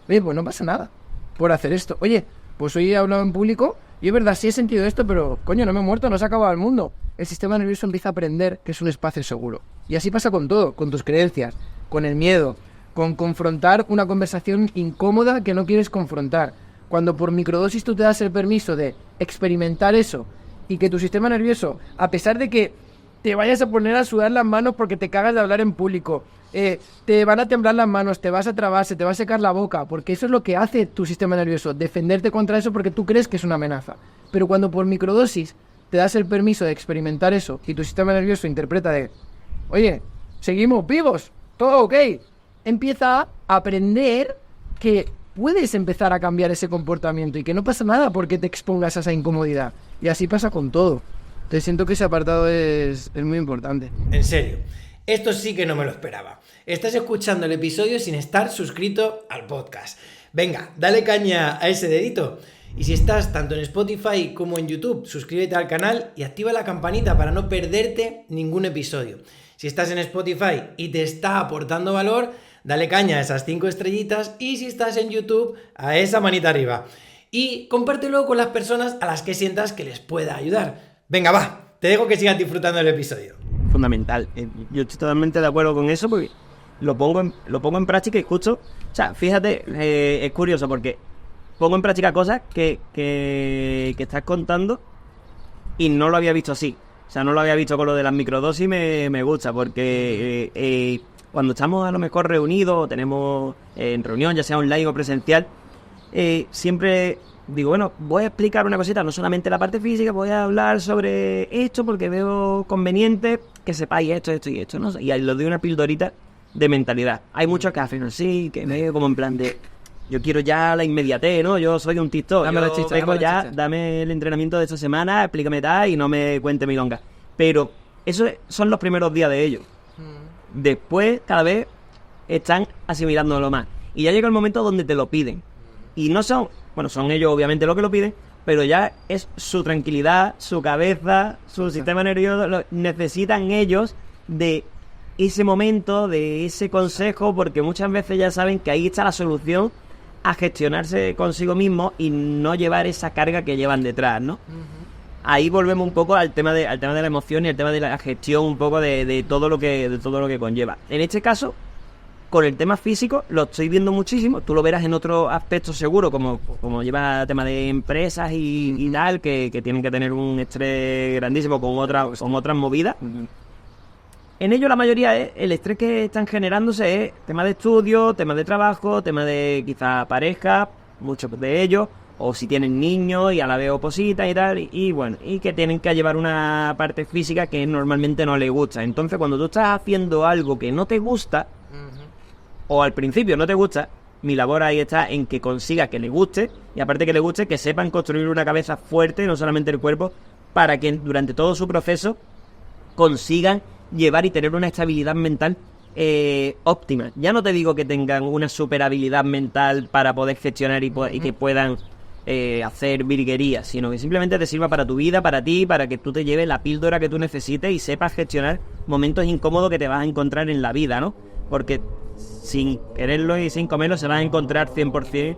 oye, pues no pasa nada por hacer esto. Oye, pues hoy he hablado en público y es verdad, sí he sentido esto, pero coño, no me he muerto, no se ha acabado el mundo. El sistema nervioso empieza a aprender que es un espacio seguro. Y así pasa con todo, con tus creencias, con el miedo, con confrontar una conversación incómoda que no quieres confrontar. Cuando por microdosis tú te das el permiso de experimentar eso y que tu sistema nervioso, a pesar de que te vayas a poner a sudar las manos porque te cagas de hablar en público, te van a temblar las manos, te vas a trabar, se te va a secar la boca, porque eso es lo que hace tu sistema nervioso, defenderte contra eso porque tú crees que es una amenaza. Pero cuando por microdosis te das el permiso de experimentar eso y tu sistema nervioso interpreta de, oye, seguimos vivos, todo ok, empieza a aprender que puedes empezar a cambiar ese comportamiento y que no pasa nada porque te expongas a esa incomodidad. Y así pasa con todo. Entonces siento que ese apartado es muy importante. En serio, esto sí que no me lo esperaba. Estás escuchando el episodio sin estar suscrito al podcast. Venga, dale caña a ese dedito. Y si estás tanto en Spotify como en YouTube, suscríbete al canal y activa la campanita para no perderte ningún episodio. Si estás en Spotify y te está aportando valor, dale caña a esas 5 estrellitas, y si estás en YouTube, a esa manita arriba. Y compártelo con las personas a las que sientas que les pueda ayudar. Venga, va, te dejo que sigas disfrutando del episodio. Fundamental. Yo estoy totalmente de acuerdo con eso porque lo pongo en práctica y justo, o sea, fíjate, es curioso porque pongo en práctica cosas que estás contando y no lo había visto así. O sea, no lo había visto con lo de las microdosis, me gusta porque cuando estamos a lo mejor reunidos o tenemos en reunión, ya sea online o presencial, siempre digo, bueno, voy a explicar una cosita, no solamente la parte física, voy a hablar sobre esto porque veo conveniente que sepáis esto y esto, ¿no? Y ahí lo doy una pildorita de mentalidad. Hay muchos que hacen así, que veo como en plan de, yo quiero ya la inmediatez, ¿no? Yo soy un TikTok, dame el entrenamiento de esta semana, explícame tal y no me cuente milonga. Pero esos son los primeros días de ellos. Después, cada vez están asimilándolo más. Y ya llega el momento donde te lo piden. Y no son, bueno, son ellos obviamente los que lo piden, pero ya es su tranquilidad, su cabeza, su sistema nervioso, necesitan ellos de ese momento, de ese consejo, porque muchas veces ya saben que ahí está la solución a gestionarse consigo mismo y no llevar esa carga que llevan detrás, ¿no? Ahí volvemos un poco al tema de la emoción y al tema de la gestión un poco de todo lo que conlleva. En este caso, con el tema físico lo estoy viendo muchísimo. Tú lo verás en otros aspectos seguro, como lleva tema de empresas y tal, que tienen que tener un estrés grandísimo con otras movidas. En ello la mayoría es el estrés que están generándose es tema de estudio, tema de trabajo, tema de quizá pareja, muchos de ellos, o si tienen niños y a la vez opositas y tal, y bueno, y que tienen que llevar una parte física que normalmente no les gusta. Entonces, cuando tú estás haciendo algo que no te gusta, o al principio no te gusta, mi labor ahí está en que consiga que le guste, y aparte que le guste, que sepan construir una cabeza fuerte, no solamente el cuerpo, para que durante todo su proceso consigan llevar y tener una estabilidad mental óptima. Ya no te digo que tengan una super habilidad mental para poder gestionar y que puedan hacer virguerías, sino que simplemente te sirva para tu vida, para ti, para que tú te lleves la píldora que tú necesites y sepas gestionar momentos incómodos que te vas a encontrar en la vida, ¿no? Porque sin quererlo y sin comerlo se van a encontrar 100%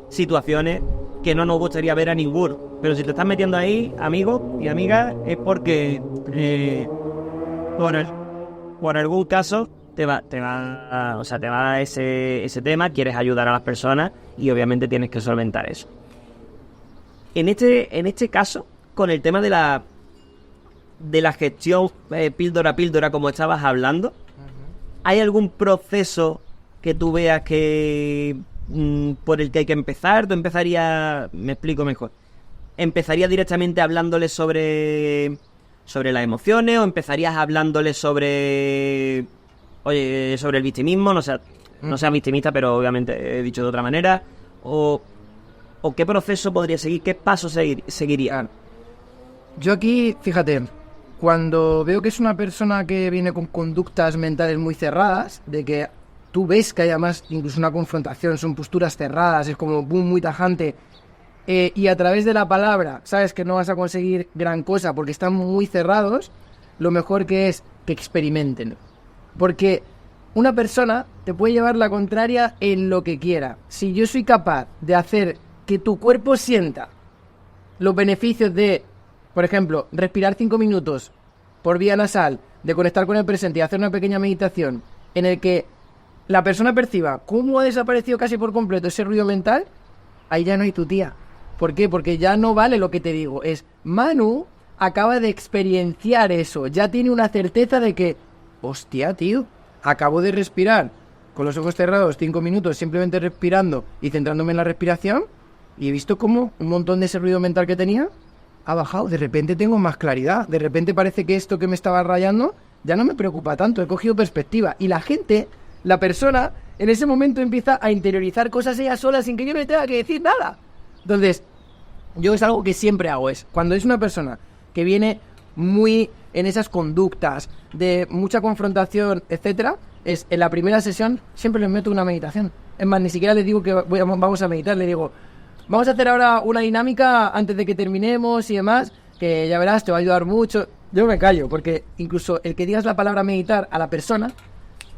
situaciones que no nos gustaría ver a ninguno. Pero si te estás metiendo ahí, amigo y amiga, es porque por algún caso te va ese tema, quieres ayudar a las personas y obviamente tienes que solventar eso. En este caso, con el tema de la gestión píldora a píldora, como estabas hablando, ¿hay algún proceso que tú veas que por el que hay que empezar? ¿Tú empezarías, me explico mejor, empezarías directamente hablándole sobre las emociones, o empezarías hablándole sobre el victimismo? No seas victimista, pero obviamente he dicho de otra manera. ¿O qué proceso podría seguir? ¿Qué paso seguiría? Yo aquí, fíjate, cuando veo que es una persona que viene con conductas mentales muy cerradas, de que tú ves que hay además incluso una confrontación, son posturas cerradas, es como muy tajante, y a través de la palabra sabes que no vas a conseguir gran cosa porque están muy cerrados, lo mejor que es que experimenten. Porque una persona te puede llevar la contraria en lo que quiera. Si yo soy capaz de hacer que tu cuerpo sienta los beneficios de, por ejemplo, respirar 5 minutos por vía nasal, de conectar con el presente y hacer una pequeña meditación en el que la persona perciba cómo ha desaparecido casi por completo ese ruido mental, ahí ya no hay tu tía. ¿Por qué? Porque ya no vale lo que te digo. Es, Manu acaba de experienciar eso, ya tiene una certeza de que, hostia, tío, acabo de respirar con los ojos cerrados 5 minutos simplemente respirando y centrándome en la respiración, y he visto cómo un montón de ese ruido mental que tenía ha bajado. De repente tengo más claridad, de repente parece que esto que me estaba rayando ya no me preocupa tanto, he cogido perspectiva. Y la gente, la persona, en ese momento empieza a interiorizar cosas ella sola sin que yo le tenga que decir nada. Entonces, yo es algo que siempre hago, es cuando es una persona que viene muy en esas conductas de mucha confrontación, etcétera, es en la primera sesión siempre les meto una meditación. Es más, ni siquiera les digo que vamos a meditar, les digo, vamos a hacer ahora una dinámica antes de que terminemos y demás, que ya verás, te va a ayudar mucho. Yo me callo, porque incluso el que digas la palabra meditar a la persona,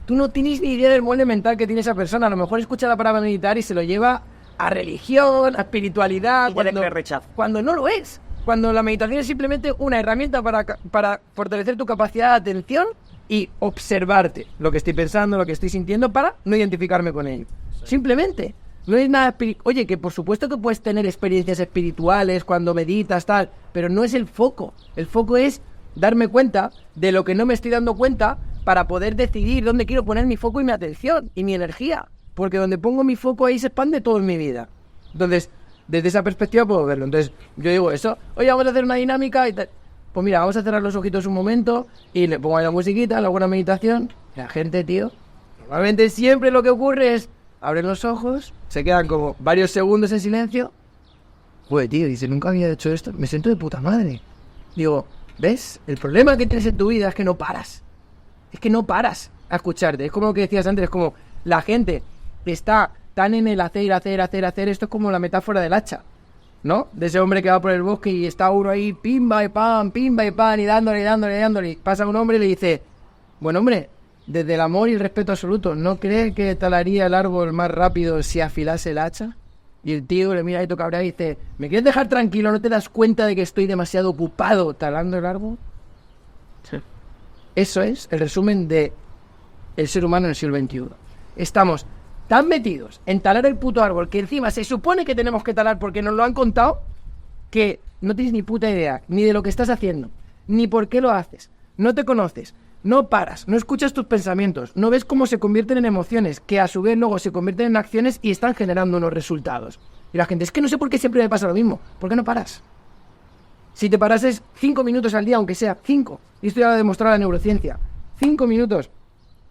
tú no tienes ni idea del molde mental que tiene esa persona. A lo mejor escucha la palabra meditar y se lo lleva a religión, a espiritualidad, cuando no lo es. Cuando la meditación es simplemente una herramienta para fortalecer tu capacidad de atención y observarte lo que estoy pensando, lo que estoy sintiendo, para no identificarme con ello. Simplemente. No es nada Oye, que por supuesto que puedes tener experiencias espirituales cuando meditas, tal, pero no es el foco. El foco es darme cuenta de lo que no me estoy dando cuenta para poder decidir dónde quiero poner mi foco y mi atención y mi energía. Porque donde pongo mi foco, ahí se expande todo en mi vida. Entonces, desde esa perspectiva puedo verlo. Entonces, yo digo eso, oye, vamos a hacer una dinámica y tal. Pues mira, vamos a cerrar los ojitos un momento y le pongo ahí la musiquita, le hago una meditación. La gente, tío, normalmente siempre lo que ocurre es, abren los ojos, se quedan como varios segundos en silencio. Joder, tío, dice, nunca había hecho esto, me siento de puta madre. Digo, ¿ves? El problema que tienes en tu vida es que no paras. Es que no paras a escucharte. Es como lo que decías antes, es como la gente está tan en el hacer. Esto es como la metáfora del hacha, ¿no? De ese hombre que va por el bosque y está uno ahí, pimba y pan, y dándole. Pasa un hombre y le dice, bueno, hombre, desde el amor y el respeto absoluto, ¿no crees que talaría el árbol más rápido si afilase el hacha? Y el tío le mira y toca cabreado y dice, ¿me quieres dejar tranquilo? ¿No te das cuenta de que estoy demasiado ocupado talando el árbol? Sí. Eso es el resumen de el ser humano en el siglo XXI. Estamos tan metidos en talar el puto árbol que encima se supone que tenemos que talar porque nos lo han contado, que no tienes ni puta idea ni de lo que estás haciendo, ni por qué lo haces. No te conoces, no paras, no escuchas tus pensamientos, no ves cómo se convierten en emociones, que a su vez luego se convierten en acciones y están generando unos resultados. Y la gente, es que no sé por qué siempre me pasa lo mismo. ¿Por qué no paras? Si te parases 5 minutos al día, aunque sea 5, y esto ya lo ha demostrado la neurociencia, 5 minutos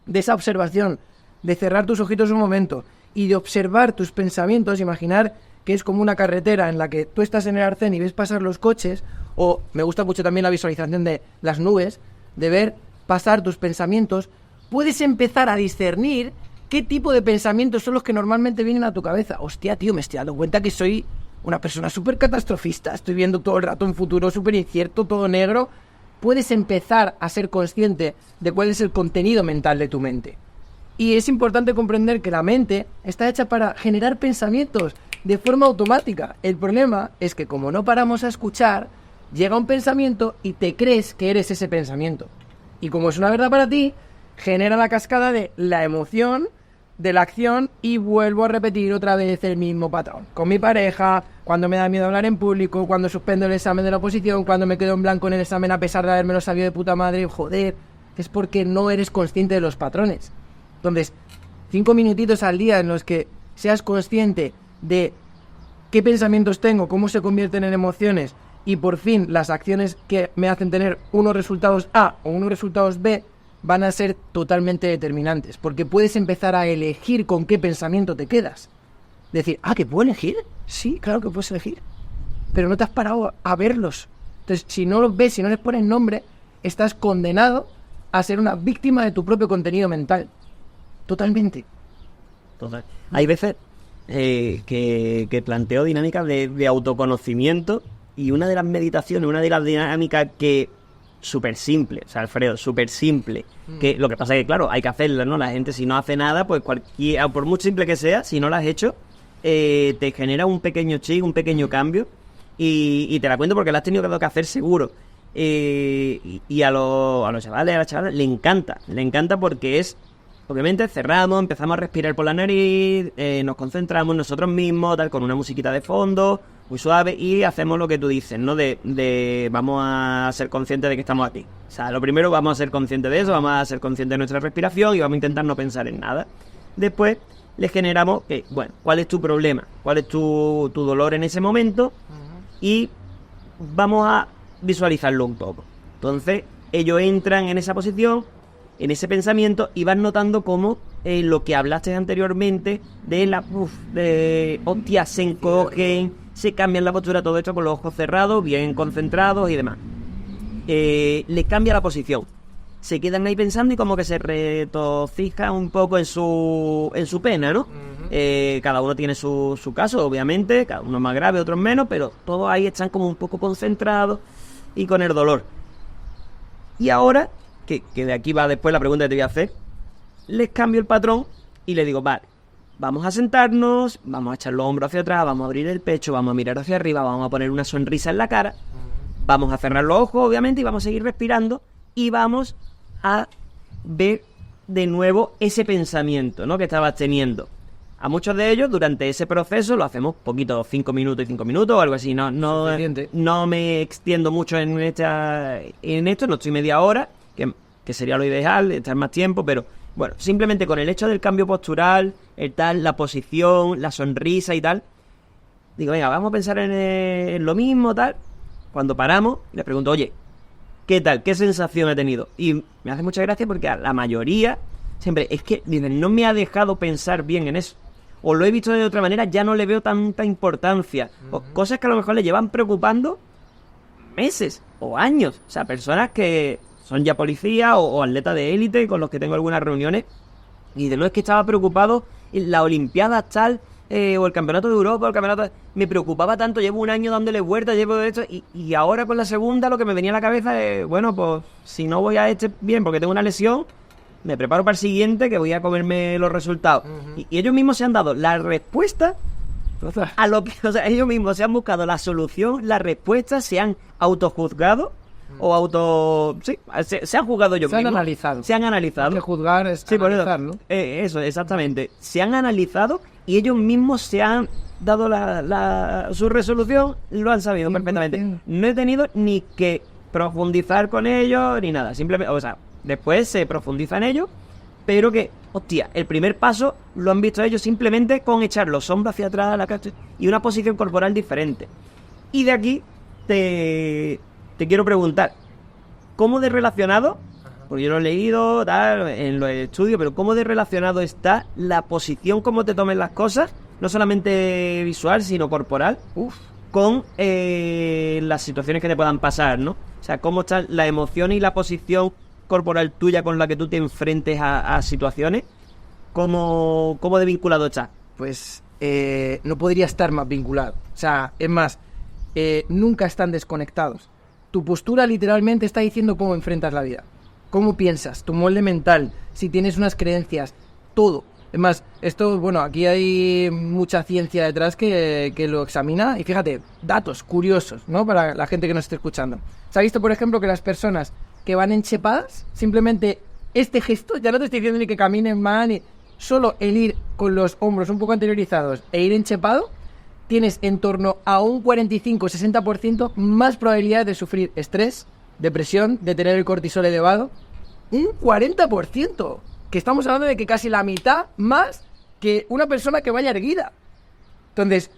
de esa observación, de cerrar tus ojitos un momento y de observar tus pensamientos, imaginar que es como una carretera en la que tú estás en el arcén y ves pasar los coches, o me gusta mucho también la visualización de las nubes, de ver pasar tus pensamientos, puedes empezar a discernir qué tipo de pensamientos son los que normalmente vienen a tu cabeza. Hostia, tío, me estoy dando cuenta que soy una persona súper catastrofista, estoy viendo todo el rato un futuro súper incierto, todo negro. Puedes empezar a ser consciente de cuál es el contenido mental de tu mente. Y es importante comprender que la mente está hecha para generar pensamientos de forma automática. El problema es que como no paramos a escuchar, llega un pensamiento y te crees que eres ese pensamiento. Y como es una verdad para ti, genera la cascada de la emoción, de la acción, y vuelvo a repetir otra vez el mismo patrón. Con mi pareja, cuando me da miedo hablar en público, cuando suspendo el examen de la oposición, cuando me quedo en blanco en el examen a pesar de habérmelo sabido de puta madre, joder, es porque no eres consciente de los patrones. Entonces, 5 minutitos al día en los que seas consciente de qué pensamientos tengo, cómo se convierten en emociones, y por fin las acciones que me hacen tener unos resultados A o unos resultados B van a ser totalmente determinantes, porque puedes empezar a elegir con qué pensamiento te quedas. Decir, ¿que puedo elegir? Sí, claro que puedes elegir, pero no te has parado a verlos. Entonces, si no los ves, si no les pones nombre, estás condenado a ser una víctima de tu propio contenido mental. Totalmente. Total. Hay veces que planteo dinámicas de autoconocimiento, y una de las meditaciones, una de las dinámicas que súper simple, o sea, Alfredo, súper simple, que lo que pasa es que, claro, hay que hacerla, ¿no? La gente, si no hace nada, pues por muy simple que sea, si no lo has hecho, te genera un pequeño chip, un pequeño cambio, y te la cuento porque la has tenido que hacer seguro. Y a los chavales, a las chavalas, le encanta porque es, obviamente, cerramos, empezamos a respirar por la nariz, nos concentramos nosotros mismos, tal, con una musiquita de fondo, muy suave, y hacemos lo que tú dices, ¿no? Vamos a ser conscientes de que estamos aquí. O sea, lo primero, vamos a ser conscientes de eso, vamos a ser conscientes de nuestra respiración y vamos a intentar no pensar en nada. Después, les generamos que, bueno, ¿cuál es tu problema? ¿Cuál es tu dolor en ese momento? Y vamos a visualizarlo un poco. Entonces, ellos entran en esa posición, en ese pensamiento, y van notando cómo lo que hablaste anteriormente de hostia, se encogen, se cambian la postura, todo esto con los ojos cerrados, bien concentrados y demás. Les cambia la posición. Se quedan ahí pensando y como que se retocijan un poco en su pena, ¿no? Cada uno tiene su caso, obviamente, cada uno más grave, otros menos, pero todos ahí están como un poco concentrados y con el dolor. Y ahora, que de aquí va después la pregunta que te voy a hacer, les cambio el patrón y les digo, vale, vamos a sentarnos, vamos a echar los hombros hacia atrás, vamos a abrir el pecho, vamos a mirar hacia arriba, vamos a poner una sonrisa en la cara, vamos a cerrar los ojos, obviamente, y vamos a seguir respirando, y vamos a ver de nuevo ese pensamiento, ¿no?, que estabas teniendo. A muchos de ellos, durante ese proceso, lo hacemos poquito, 5 minutos y 5 minutos o algo así. No me extiendo mucho en esto, no estoy media hora, que sería lo ideal, estar más tiempo, pero bueno, simplemente con el hecho del cambio postural, la posición, la sonrisa y tal, digo, venga, vamos a pensar en lo mismo, tal. Cuando paramos, les pregunto, oye, ¿qué tal? ¿Qué sensación he tenido? Y me hace mucha gracia porque a la mayoría siempre es que dicen, no me ha dejado pensar bien en eso, o lo he visto de otra manera, ya no le veo tanta importancia, o cosas que a lo mejor le llevan preocupando meses o años. O sea, personas que son ya policías o atletas de élite con los que tengo algunas reuniones, y de no es que estaba preocupado en la Olimpiada tal, o el Campeonato de Europa, o el Campeonato... Me preocupaba tanto, llevo un año dándole vueltas, llevo esto, y ahora con la segunda lo que me venía a la cabeza es, bueno, pues si no voy a bien porque tengo una lesión, me preparo para el siguiente que voy a comerme los resultados. Y ellos mismos se han dado la respuesta a lo que... O sea, ellos mismos se han buscado la solución, la respuesta, se han autojuzgado o sí, se han juzgado ellos mismos. Se han analizado. Que juzgar es analizar, ¿no? Eso, exactamente. Se han analizado y ellos mismos se han dado su resolución, lo han sabido perfectamente. No he tenido ni que profundizar con ellos ni nada. Simplemente, o sea, después se profundiza en ello, pero que, hostia, el primer paso lo han visto ellos simplemente con echar los hombros hacia atrás, la cara y una posición corporal diferente. Y de aquí te quiero preguntar, ¿cómo de relacionado, porque yo lo he leído tal, en los estudios, pero cómo de relacionado está la posición, cómo te tomen las cosas, no solamente visual, sino corporal, con las situaciones que te puedan pasar, ¿no? O sea, cómo está la emoción y la posición corporal tuya con la que tú te enfrentes a situaciones, ¿cómo de vinculado está? Pues no podría estar más vinculado. O sea, es más, nunca están desconectados. Tu postura literalmente está diciendo cómo enfrentas la vida, cómo piensas, tu molde mental, si tienes unas creencias, todo. Es más, esto, bueno, aquí hay mucha ciencia detrás que lo examina y fíjate, datos curiosos, ¿no? Para la gente que nos esté escuchando. Se ha visto, por ejemplo, que las personas que van enchepadas, simplemente este gesto, ya no te estoy diciendo ni que caminen mal, ni solo el ir con los hombros un poco anteriorizados e ir enchepado, tienes en torno a un 45-60% más probabilidad de sufrir estrés, depresión, de tener el cortisol elevado. Un 40%, que estamos hablando de que casi la mitad más que una persona que vaya erguida. Entonces,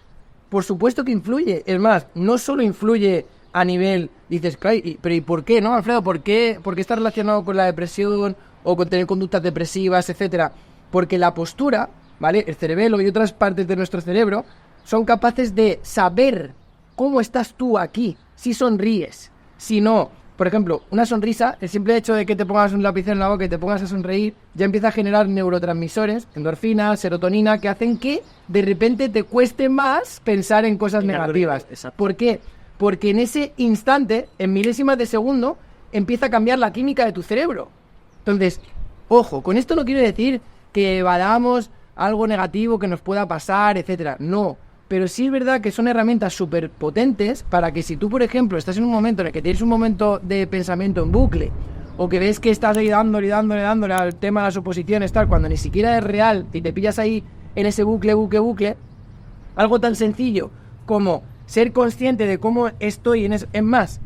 por supuesto que influye. Es más, no solo influye a nivel, dices, pero ¿y por qué, no, Alfredo? ¿Por qué está relacionado con la depresión o con tener conductas depresivas, etcétera? Porque la postura, ¿vale? El cerebelo y otras partes de nuestro cerebro son capaces de saber cómo estás tú aquí, si sonríes, si no. Por ejemplo, una sonrisa, el simple hecho de que te pongas un lapicero en la boca y te pongas a sonreír, ya empieza a generar neurotransmisores, endorfina, serotonina, que hacen que de repente te cueste más pensar en cosas negativas. ¿Por qué? Porque en ese instante, en milésimas de segundo, empieza a cambiar la química de tu cerebro. Entonces, ojo, con esto no quiero decir que evadamos algo negativo que nos pueda pasar, etcétera. No, pero sí es verdad que son herramientas súper potentes para que si tú, por ejemplo, estás en un momento en el que tienes un momento de pensamiento en bucle, o que ves que estás ahí dándole al tema de las oposiciones, tal, cuando ni siquiera es real y te pillas ahí en ese bucle, algo tan sencillo como ser consciente de cómo estoy en eso. Es más,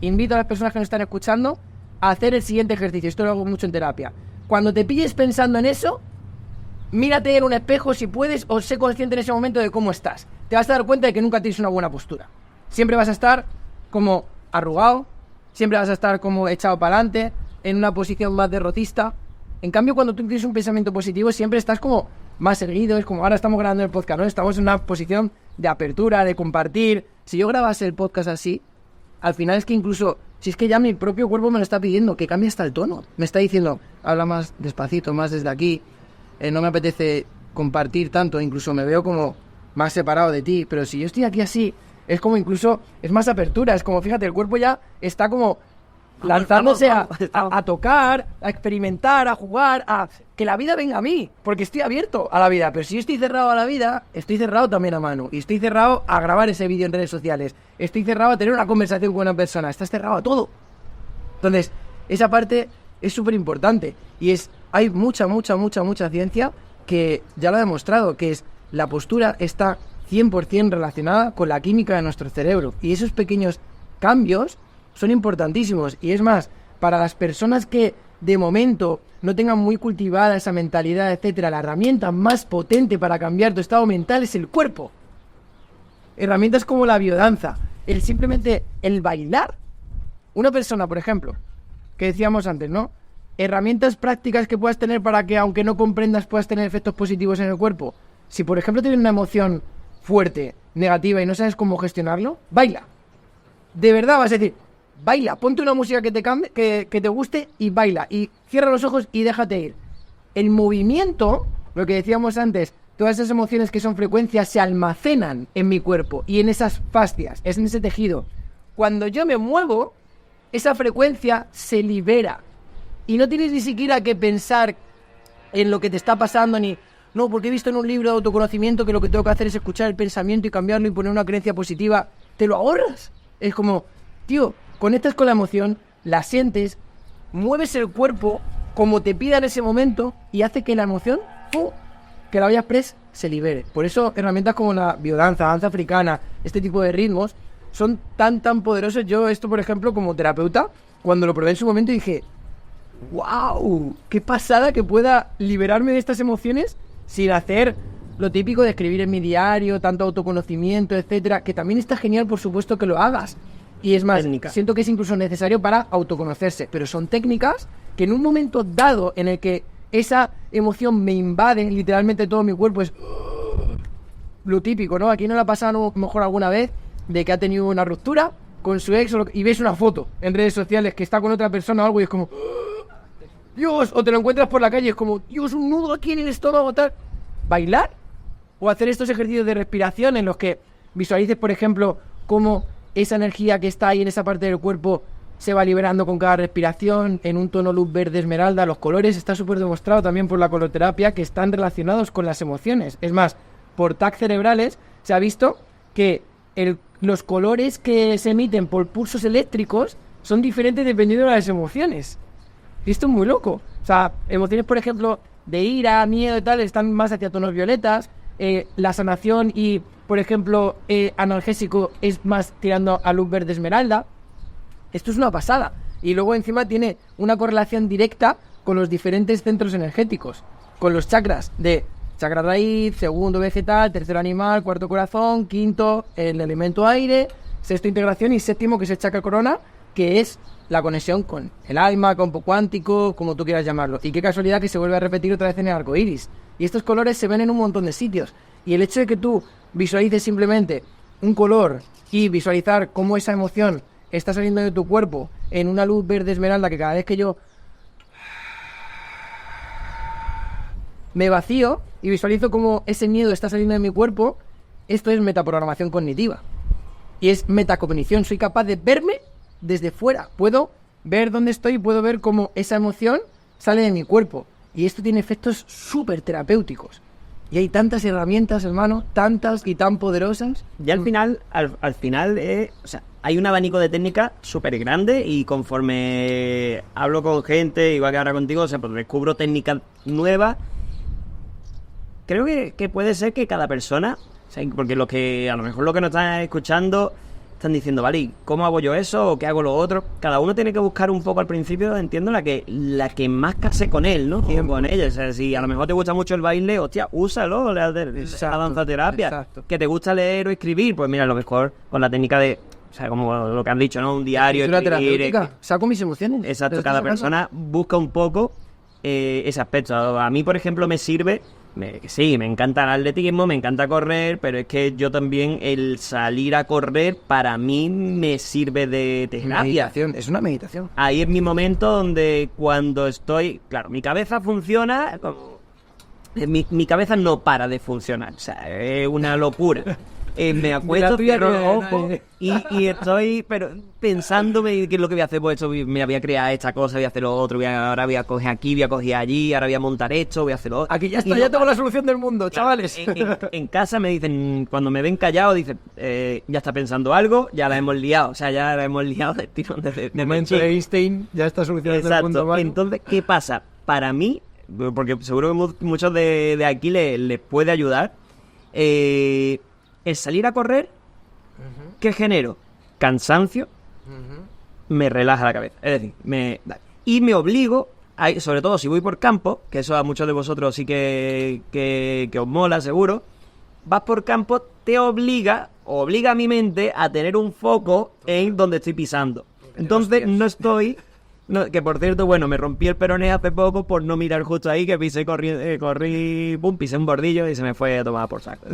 invito a las personas que nos están escuchando a hacer el siguiente ejercicio. Esto lo hago mucho en terapia. Cuando te pilles pensando en eso, mírate en un espejo si puedes, o sé consciente en ese momento de cómo estás. Te vas a dar cuenta de que nunca tienes una buena postura. Siempre vas a estar como arrugado, siempre vas a estar como echado para adelante, en una posición más derrotista. En cambio, cuando tú tienes un pensamiento positivo, siempre estás como más erguido. Es como ahora estamos grabando el podcast, ¿no? Estamos en una posición de apertura, de compartir. Si yo grabase el podcast así, al final es que incluso, si es que ya mi propio cuerpo me lo está pidiendo, que cambie hasta el tono. Me está diciendo, habla más despacito, más desde aquí. No me apetece compartir tanto, incluso me veo como más separado de ti. Pero si yo estoy aquí así, es como incluso, es más apertura. Es como, fíjate, el cuerpo ya está como lanzándose a tocar, a experimentar, a jugar, a que la vida venga a mí, porque estoy abierto a la vida. Pero si yo estoy cerrado a la vida, estoy cerrado también a Manu, y estoy cerrado a grabar ese vídeo en redes sociales, estoy cerrado a tener una conversación con una persona, estás cerrado a todo. Entonces, esa parte es súper importante, y hay mucha ciencia que ya lo ha demostrado, que es la postura está 100% relacionada con la química de nuestro cerebro, y esos pequeños cambios son importantísimos. Y es más, para las personas que de momento no tengan muy cultivada esa mentalidad, etcétera, la herramienta más potente para cambiar tu estado mental es el cuerpo. Herramientas como la biodanza, simplemente el bailar. Una persona, por ejemplo, que decíamos antes, ¿no? Herramientas prácticas que puedas tener para que, aunque no comprendas, puedas tener efectos positivos en el cuerpo. Si, por ejemplo, tienes una emoción fuerte, negativa, y no sabes cómo gestionarlo, baila. De verdad vas a decir, baila, ponte una música que te cambie, que te guste, y baila, y cierra los ojos y déjate ir. El movimiento, lo que decíamos antes, todas esas emociones que son frecuencias se almacenan en mi cuerpo y en esas fascias, es en ese tejido. Cuando yo me muevo, esa frecuencia se libera y no tienes ni siquiera que pensar en lo que te está pasando, ni no, porque he visto en un libro de autoconocimiento que lo que tengo que hacer es escuchar el pensamiento y cambiarlo y poner una creencia positiva. Te lo ahorras. Es como, tío, conectas con la emoción, la sientes, mueves el cuerpo como te pida en ese momento y hace que la emoción, que la olla express, se libere. Por eso herramientas como la biodanza, danza africana, este tipo de ritmos son tan poderosos. Yo esto, por ejemplo, como terapeuta, cuando lo probé en su momento dije, ¡Wow! ¡Qué pasada que pueda liberarme de estas emociones sin hacer lo típico de escribir en mi diario, tanto autoconocimiento, etcétera! Que también está genial, por supuesto, que lo hagas. Y es más, siento que es incluso necesario para autoconocerse. Pero son técnicas que en un momento dado en el que esa emoción me invade literalmente todo mi cuerpo, es lo típico, ¿no? Aquí no le ha pasado a lo mejor alguna vez de que ha tenido una ruptura con su ex y ves una foto en redes sociales que está con otra persona o algo y es como Dios, o te lo encuentras por la calle, es como Dios, un nudo aquí en el estómago, tal. Bailar o hacer estos ejercicios de respiración en los que visualices, por ejemplo, cómo esa energía que está ahí en esa parte del cuerpo se va liberando con cada respiración en un tono luz verde esmeralda. Los colores está súper demostrado también por la coloterapia que están relacionados con las emociones. Es más, por TAC cerebrales se ha visto que los colores que se emiten por pulsos eléctricos son diferentes dependiendo de las emociones. Y esto es muy loco. O sea, emociones, por ejemplo, de ira, miedo y tal, están más hacia tonos violetas. La sanación y, por ejemplo, analgésico es más tirando a luz verde esmeralda. Esto es una pasada. Y luego encima tiene una correlación directa con los diferentes centros energéticos. Con los chakras de chakra raíz, segundo vegetal, tercero animal, cuarto corazón, quinto el elemento aire, sexto integración y séptimo que es el chakra corona, que es la conexión con el alma, campo cuántico, como tú quieras llamarlo. Y qué casualidad que se vuelve a repetir otra vez en el arco iris. Y estos colores se ven en un montón de sitios. Y el hecho de que tú visualices simplemente un color y visualizar cómo esa emoción está saliendo de tu cuerpo en una luz verde esmeralda, que cada vez que yo me vacío y visualizo cómo ese miedo está saliendo de mi cuerpo, esto es metaprogramación cognitiva. Y es metacognición. Soy capaz de verme desde fuera. Puedo ver dónde estoy y puedo ver cómo esa emoción sale de mi cuerpo. Y esto tiene efectos súper terapéuticos. Y hay tantas herramientas, hermano, tantas y tan poderosas. Y al final, o sea, hay un abanico de técnicas súper grande y conforme hablo con gente, igual que ahora contigo, o sea, pues descubro técnicas nuevas. Creo que puede ser que cada persona, o sea, porque a lo mejor lo que nos están escuchando están diciendo, vale, ¿cómo hago yo eso? ¿O qué hago lo otro? Cada uno tiene que buscar un poco al principio, entiendo, la que más case con él, ¿no? O con ella. O sea, si a lo mejor te gusta mucho el baile, hostia, úsalo, la danzaterapia. Exacto. Que te gusta leer o escribir, pues mira, a lo mejor con la técnica de, o sea, como lo que han dicho, ¿no? Un diario, escribir. Saco mis emociones. Exacto, cada persona busca un poco ese aspecto. A mí, por ejemplo, me sirve. Sí, me encanta el atletismo, me encanta correr, pero es que yo también el salir a correr para mí me sirve de terapia. Meditación, es una meditación. Ahí es mi momento donde cuando estoy, claro, mi cabeza funciona, mi cabeza no para de funcionar, o sea, es una locura. Me acuesto, cierro los ojos y estoy pensándome qué es lo que voy a hacer. Pues esto, me voy a crear esta cosa, voy a hacer lo otro, ahora voy a coger aquí, voy a coger allí, ahora voy a montar esto, voy a hacer lo otro. Aquí ya está, ya tengo la solución del mundo, chavales. En casa me dicen, cuando me ven callado, dicen, ya está pensando algo, ya la hemos liado. O sea, ya la hemos liado de tirón de momento de Einstein, ya está solucionando el mundo. Entonces, ¿qué pasa? Para mí, porque seguro que muchos de aquí les puede ayudar, el salir a correr, ¿qué genero? Cansancio, me relaja la cabeza. Es decir, me obligo, sobre todo si voy por campo, que eso a muchos de vosotros sí que os mola, seguro. Vas por campo, te obliga a mi mente a tener un foco en donde estoy pisando. Entonces que por cierto, bueno, me rompí el peroné hace poco por no mirar justo ahí, que pisé, pisé un bordillo y se me fue a tomar por saco.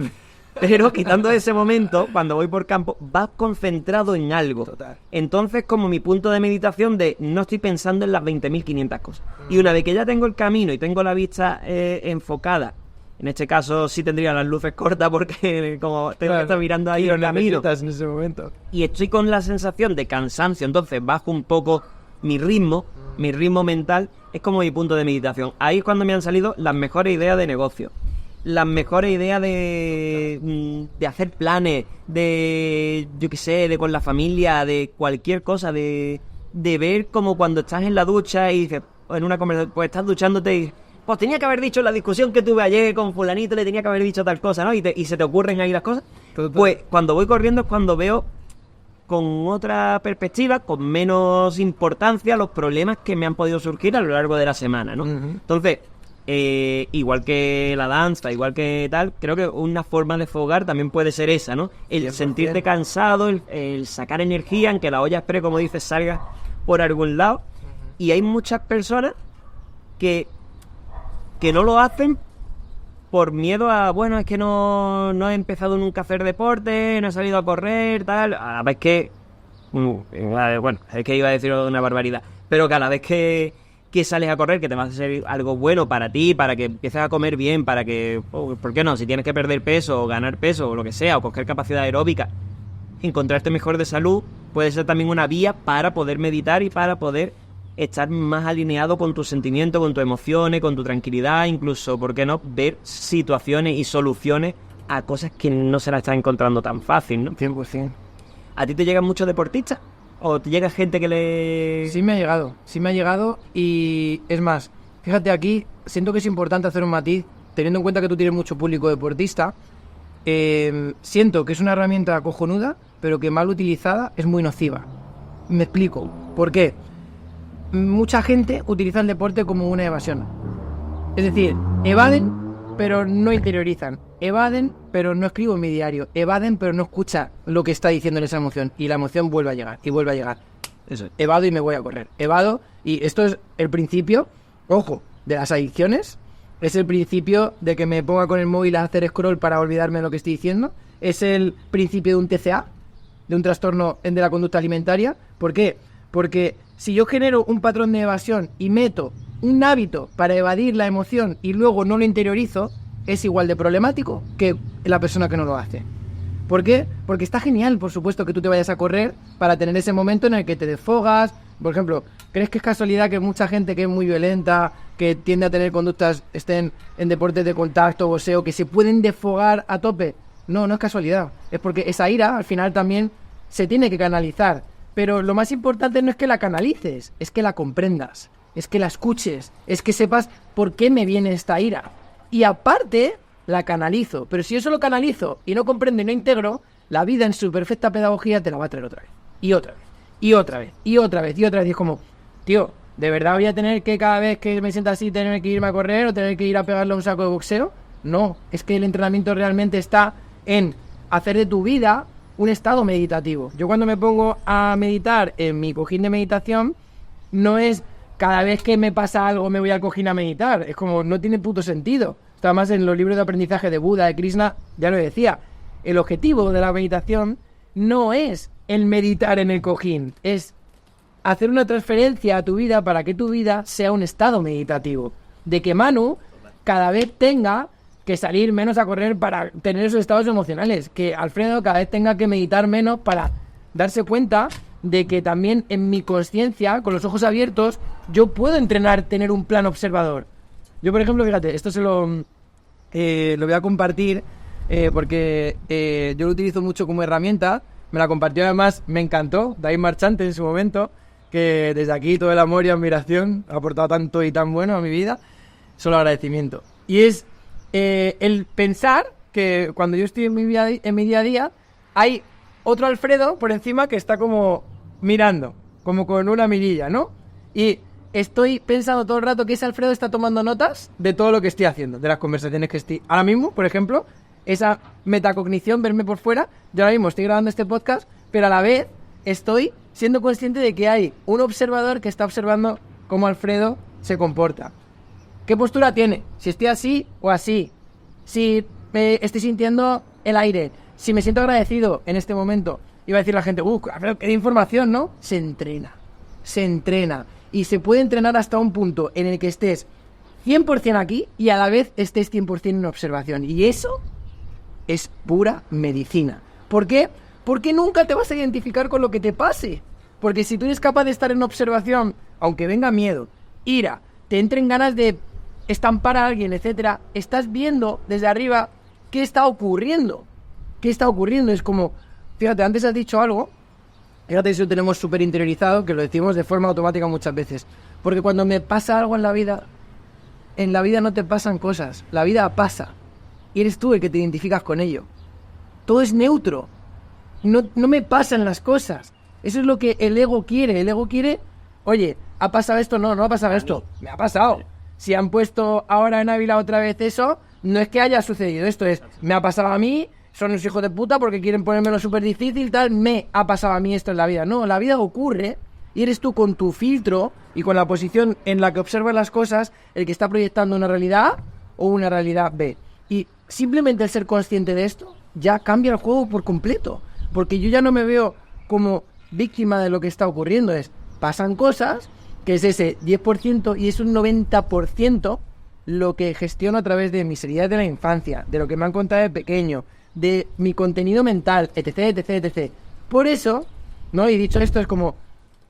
Pero quitando ese momento, cuando voy por campo, vas concentrado en algo. Total. Entonces, como mi punto de meditación de no estoy pensando en las 20.500 cosas. Y una vez que ya tengo el camino y tengo la vista enfocada, en este caso sí tendría las luces cortas porque como tengo que estar mirando ahí el camino. En ese momento. Y estoy con la sensación de cansancio, entonces bajo un poco mi ritmo mental, es como mi punto de meditación. Ahí es cuando me han salido las mejores ideas de negocio. Las mejores ideas de hacer planes, de, yo qué sé, de con la familia, de cualquier cosa, de ver como cuando estás en la ducha y dices, en una conversación, pues estás duchándote y, pues tenía que haber dicho en la discusión que tuve ayer con fulanito, le tenía que haber dicho tal cosa, ¿no? Y se te ocurren ahí las cosas. Pues cuando voy corriendo es cuando veo con otra perspectiva, con menos importancia los problemas que me han podido surgir a lo largo de la semana, ¿no? Entonces, igual que la danza, igual que tal, creo que una forma de fogar también puede ser esa, ¿no? El 100%. Sentirte cansado, el sacar energía, en que la olla express, como dices, salga por algún lado. Y hay muchas personas que no lo hacen por miedo a, bueno, es que no he empezado nunca a hacer deporte, no he salido a correr, tal. A la vez que, bueno, es que iba a decir una barbaridad, pero que a la vez que sales a correr, que te va a hacer algo bueno para ti, para que empieces a comer bien, para que, ¿por qué no? Si tienes que perder peso o ganar peso o lo que sea, o coger capacidad aeróbica, encontrarte mejor de salud, puede ser también una vía para poder meditar y para poder estar más alineado con tus sentimientos, con tus emociones, con tu tranquilidad, incluso, ¿por qué no?, ver situaciones y soluciones a cosas que no se las estás encontrando tan fácil, ¿no? 100%. ¿A ti te llegan muchos deportistas? ¿O te llega gente que le...? Sí me ha llegado y es más, fíjate aquí, siento que es importante hacer un matiz, teniendo en cuenta que tú tienes mucho público deportista, siento que es una herramienta cojonuda, pero que mal utilizada es muy nociva. Me explico, ¿por qué? Mucha gente utiliza el deporte como una evasión. Es decir, evaden, pero no interiorizan. Evaden, pero no escribo en mi diario. Evaden, pero no escucha lo que está diciendo en esa emoción. Y la emoción vuelve a llegar, y vuelve a llegar. Eso, evado y me voy a correr. Evado, y esto es el principio, ojo, de las adicciones. Es el principio de que me ponga con el móvil a hacer scroll para olvidarme de lo que estoy diciendo. Es el principio de un TCA, de un trastorno de la conducta alimentaria. ¿Por qué? Porque si yo genero un patrón de evasión y meto un hábito para evadir la emoción y luego no lo interiorizo, es igual de problemático que la persona que no lo hace. ¿Por qué? Porque está genial, por supuesto, que tú te vayas a correr para tener ese momento en el que te desfogas. Por ejemplo, ¿crees que es casualidad que mucha gente que es muy violenta, que tiende a tener conductas, estén en deportes de contacto, boxeo, que se pueden desfogar a tope? No, no es casualidad. Es porque esa ira, al final, también se tiene que canalizar. Pero lo más importante no es que la canalices, es que la comprendas, es que la escuches, es que sepas por qué me viene esta ira. Y aparte, la canalizo. Pero si yo solo canalizo y no comprendo y no integro, la vida en su perfecta pedagogía te la va a traer otra vez. Y otra vez. Y otra vez. Y otra vez. Y otra vez. Y es como, tío, ¿de verdad voy a tener que cada vez que me sienta así tener que irme a correr o tener que ir a pegarle a un saco de boxeo? No, es que el entrenamiento realmente está en hacer de tu vida un estado meditativo. Yo cuando me pongo a meditar en mi cojín de meditación, no es cada vez que me pasa algo me voy al cojín a meditar. Es como, no tiene puto sentido. Esto además en los libros de aprendizaje de Buda, de Krishna, ya lo decía. El objetivo de la meditación no es el meditar en el cojín, es hacer una transferencia a tu vida para que tu vida sea un estado meditativo. De que Manu cada vez tenga que salir menos a correr para tener esos estados emocionales, que Alfredo cada vez tenga que meditar menos para darse cuenta de que también en mi conciencia, con los ojos abiertos, yo puedo entrenar, tener un plan observador. Yo, por ejemplo, fíjate, esto se lo voy a compartir porque yo lo utilizo mucho como herramienta. Me la compartió, además, me encantó, David Marchante en su momento, que desde aquí todo el amor y admiración ha aportado tanto y tan bueno a mi vida, solo agradecimiento. Y es el pensar que cuando yo estoy en mi día a día, hay otro Alfredo por encima que está como mirando, como con una mirilla, ¿no? Y estoy pensando todo el rato que ese Alfredo está tomando notas de todo lo que estoy haciendo, de las conversaciones que estoy... Ahora mismo, por ejemplo, esa metacognición, verme por fuera, yo ahora mismo estoy grabando este podcast, pero a la vez estoy siendo consciente de que hay un observador que está observando cómo Alfredo se comporta. ¿Qué postura tiene? Si estoy así o así. Si estoy sintiendo el aire. Si me siento agradecido en este momento. Iba a decir la gente, qué información, ¿no? Se entrena. Y se puede entrenar hasta un punto en el que estés 100% aquí y a la vez estés 100% en observación. Y eso es pura medicina. ¿Por qué? Porque nunca te vas a identificar con lo que te pase. Porque si tú eres capaz de estar en observación, aunque venga miedo, ira, te entren ganas de estampar a alguien, etcétera, estás viendo desde arriba qué está ocurriendo. ¿Qué está ocurriendo? Es como, fíjate, antes has dicho algo, fíjate, eso lo tenemos súper interiorizado, que lo decimos de forma automática muchas veces. Porque cuando me pasa algo en la vida no te pasan cosas, la vida pasa. Y eres tú el que te identificas con ello. Todo es neutro. no me pasan las cosas. Eso es lo que el ego quiere. El ego quiere, oye, ¿ha pasado esto? No ha pasado esto. Me ha pasado. Si han puesto ahora en Ávila otra vez eso, no es que haya sucedido esto, me ha pasado a mí, son unos hijos de puta porque quieren ponérmelo súper difícil, tal, me ha pasado a mí esto en la vida. No, la vida ocurre y eres tú con tu filtro y con la posición en la que observas las cosas el que está proyectando una realidad A o una realidad B. Y simplemente el ser consciente de esto ya cambia el juego por completo, porque yo ya no me veo como víctima de lo que está ocurriendo. Pasan cosas, que es ese 10% y es un 90% lo que gestiono a través de mis heridas de la infancia, de lo que me han contado de pequeño, de mi contenido mental, etc. Por eso, ¿no? Y dicho esto, es como,